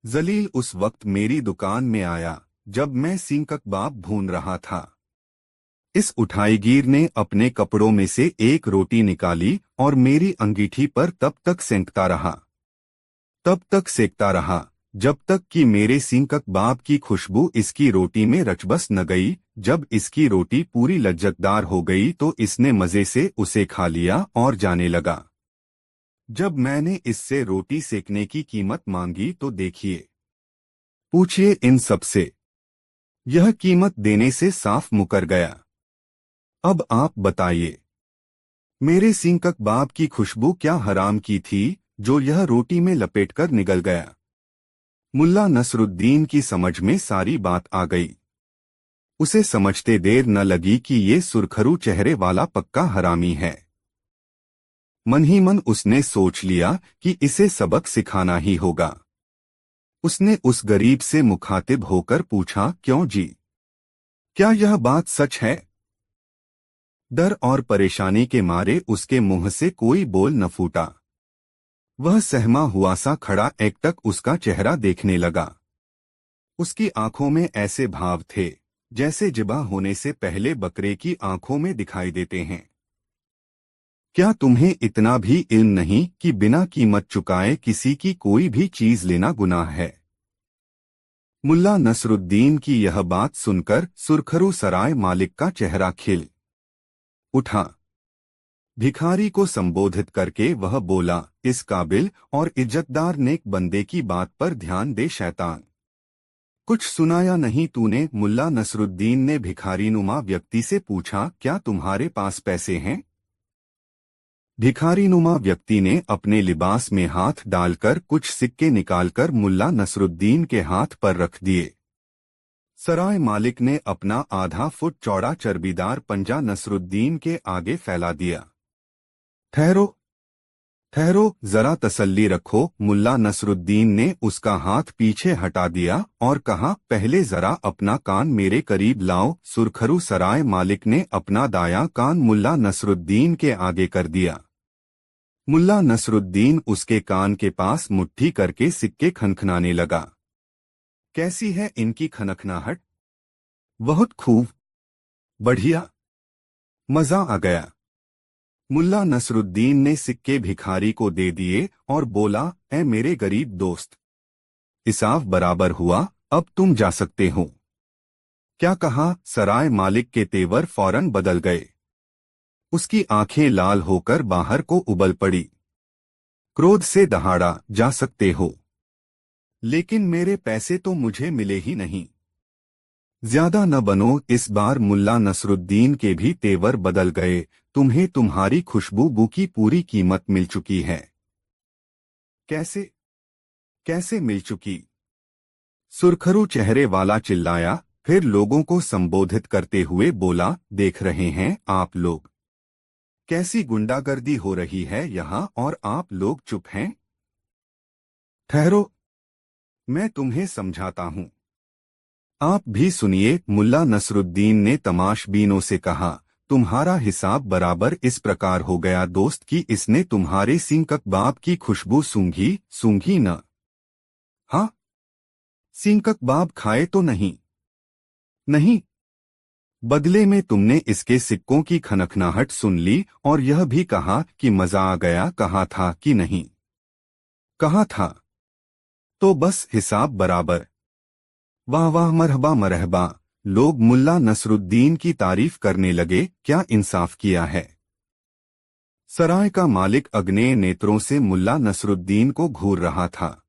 जलील उस वक्त मेरी दुकान में आया जब मैं सींग कबाब भून रहा था। इस उठाईगीर ने अपने कपड़ों में से एक रोटी निकाली और मेरी अंगीठी पर तब तक सेंकता रहा जब तक कि मेरे सींग कबाब की खुशबू इसकी रोटी में रचबस न गई। जब इसकी रोटी पूरी लज्जतदार हो गई तो इसने मजे से उसे खा लिया और जाने लगा। जब मैंने इससे रोटी सेकने की कीमत मांगी तो देखिए, पूछिए इन सबसे, यह कीमत देने से साफ मुकर गया। अब आप बताइए, मेरे सींग कबाब की खुशबू क्या हराम की थी जो यह रोटी में लपेटकर निगल गया? मुल्ला नसरुद्दीन की समझ में सारी बात आ गई। उसे समझते देर न लगी कि ये सुरखरू चेहरे वाला पक्का हरामी है। मन ही मन उसने सोच लिया कि इसे सबक सिखाना ही होगा। उसने उस गरीब से मुखातिब होकर पूछा, क्यों जी, क्या यह बात सच है? डर और परेशानी के मारे उसके मुंह से कोई बोल न फूटा। वह सहमा हुआ सा खड़ा एकटक उसका चेहरा देखने लगा। उसकी आंखों में ऐसे भाव थे जैसे जिबा होने से पहले बकरे की आंखों में दिखाई देते हैं। क्या तुम्हें इतना भी इल्म नहीं कि बिना कीमत चुकाए किसी की कोई भी चीज लेना गुनाह है? मुल्ला नसरुद्दीन की यह बात सुनकर सुरखरू सराय मालिक का चेहरा खिल उठा। भिखारी को संबोधित करके वह बोला, इस काबिल और इज्जतदार नेक बंदे की बात पर ध्यान दे शैतान। कुछ सुनाया नहीं तूने? मुल्ला नसरुद्दीन ने भिखारीनुमा व्यक्ति से पूछा, क्या तुम्हारे पास पैसे हैं? भिखारीनुमा व्यक्ति ने अपने लिबास में हाथ डालकर कुछ सिक्के निकालकर मुल्ला नसरुद्दीन के हाथ पर रख दिए। सराय मालिक ने अपना आधा फुट चौड़ा चर्बीदार पंजा नसरुद्दीन के आगे फैला दिया। ठहरो ठहरो, जरा तसल्ली रखो। मुल्ला नसरुद्दीन ने उसका हाथ पीछे हटा दिया और कहा, पहले जरा अपना कान मेरे करीब लाओ। सुरखरू सराय मालिक ने अपना दायां कान मुल्ला नसरुद्दीन के आगे कर दिया। मुल्ला नसरुद्दीन उसके कान के पास मुट्ठी करके सिक्के खनखनाने लगा। कैसी है इनकी खनखनाहट? बहुत खूब, बढ़िया, मजा आ गया। मुल्ला नसरुद्दीन ने सिक्के भिखारी को दे दिए और बोला, ऐ मेरे गरीब दोस्त, हिसाब बराबर हुआ, अब तुम जा सकते हो। क्या कहा? सराय मालिक के तेवर फौरन बदल गए। उसकी आंखें लाल होकर बाहर को उबल पड़ी। क्रोध से दहाड़ा, जा सकते हो, लेकिन मेरे पैसे तो मुझे मिले ही नहीं। ज्यादा न बनो। इस बार मुल्ला नसरुद्दीन के भी तेवर बदल गए। तुम्हें तुम्हारी खुशबू की पूरी कीमत मिल चुकी है। कैसे कैसे मिल चुकी? सुरखरू चेहरे वाला चिल्लाया, फिर लोगों को संबोधित करते हुए बोला, देख रहे हैं आप लोग कैसी गुंडागर्दी हो रही है यहाँ, और आप लोग चुप हैं? ठहरो, मैं तुम्हें समझाता हूँ। आप भी सुनिए। मुल्ला नसरुद्दीन ने तमाशबीनों से कहा, तुम्हारा हिसाब बराबर इस प्रकार हो गया दोस्त कि इसने तुम्हारे सींग कबाब की खुशबू सूंघी सूंघी न? हाँ, सींग कबाब खाए तो नहीं? नहीं। बदले में तुमने इसके सिक्कों की खनखनाहट सुन ली और यह भी कहा कि मजा आ गया। कहा था कि नहीं? कहा था। तो बस हिसाब बराबर। वाह वाह, मरहबा मरहबा। लोग मुल्ला नसरुद्दीन की तारीफ करने लगे। क्या इंसाफ किया है! सराय का मालिक अग्नेय नेत्रों से मुल्ला नसरुद्दीन को घूर रहा था।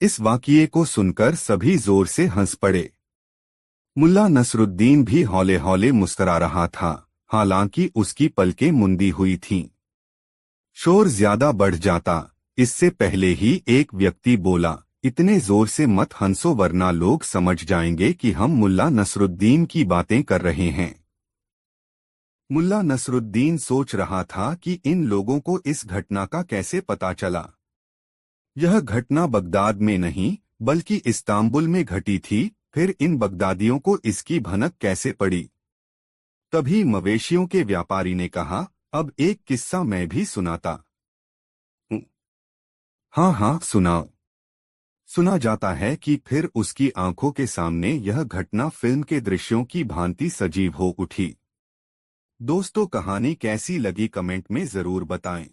इस वाकिये को सुनकर सभी जोर से हंस पड़े। मुल्ला नसरुद्दीन भी हौले हौले मुस्करा रहा था, हालांकि उसकी पलकें मुंदी हुई थीं। शोर ज्यादा बढ़ जाता इससे पहले ही एक व्यक्ति बोला, इतने जोर से मत हंसो वरना लोग समझ जाएंगे कि हम मुल्ला नसरुद्दीन की बातें कर रहे हैं। मुल्ला नसरुद्दीन सोच रहा था कि इन लोगों को इस घटना का कैसे पता चला। यह घटना बगदाद में नहीं बल्कि इस्तांबुल में घटी थी। फिर इन बगदादियों को इसकी भनक कैसे पड़ी? तभी मवेशियों के व्यापारी ने कहा, अब एक किस्सा मैं भी सुनाता हूँ। हाँ हाँ, सुनाओ। सुना जाता है कि फिर उसकी आंखों के सामने यह घटना फिल्म के दृश्यों की भांति सजीव हो उठी। दोस्तों, कहानी कैसी लगी कमेंट में जरूर बताएं।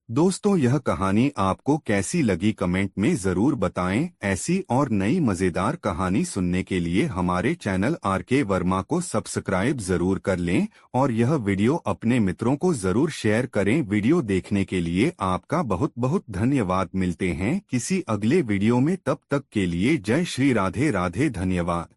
दोस्तों, यह कहानी आपको कैसी लगी कमेंट में जरूर बताएं। ऐसी और नई मजेदार कहानी सुनने के लिए हमारे चैनल आरके वर्मा को सब्सक्राइब जरूर कर लें और यह वीडियो अपने मित्रों को जरूर शेयर करें। वीडियो देखने के लिए आपका बहुत बहुत धन्यवाद। मिलते हैं किसी अगले वीडियो में, तब तक के लिए जय श्री राधे राधे। धन्यवाद।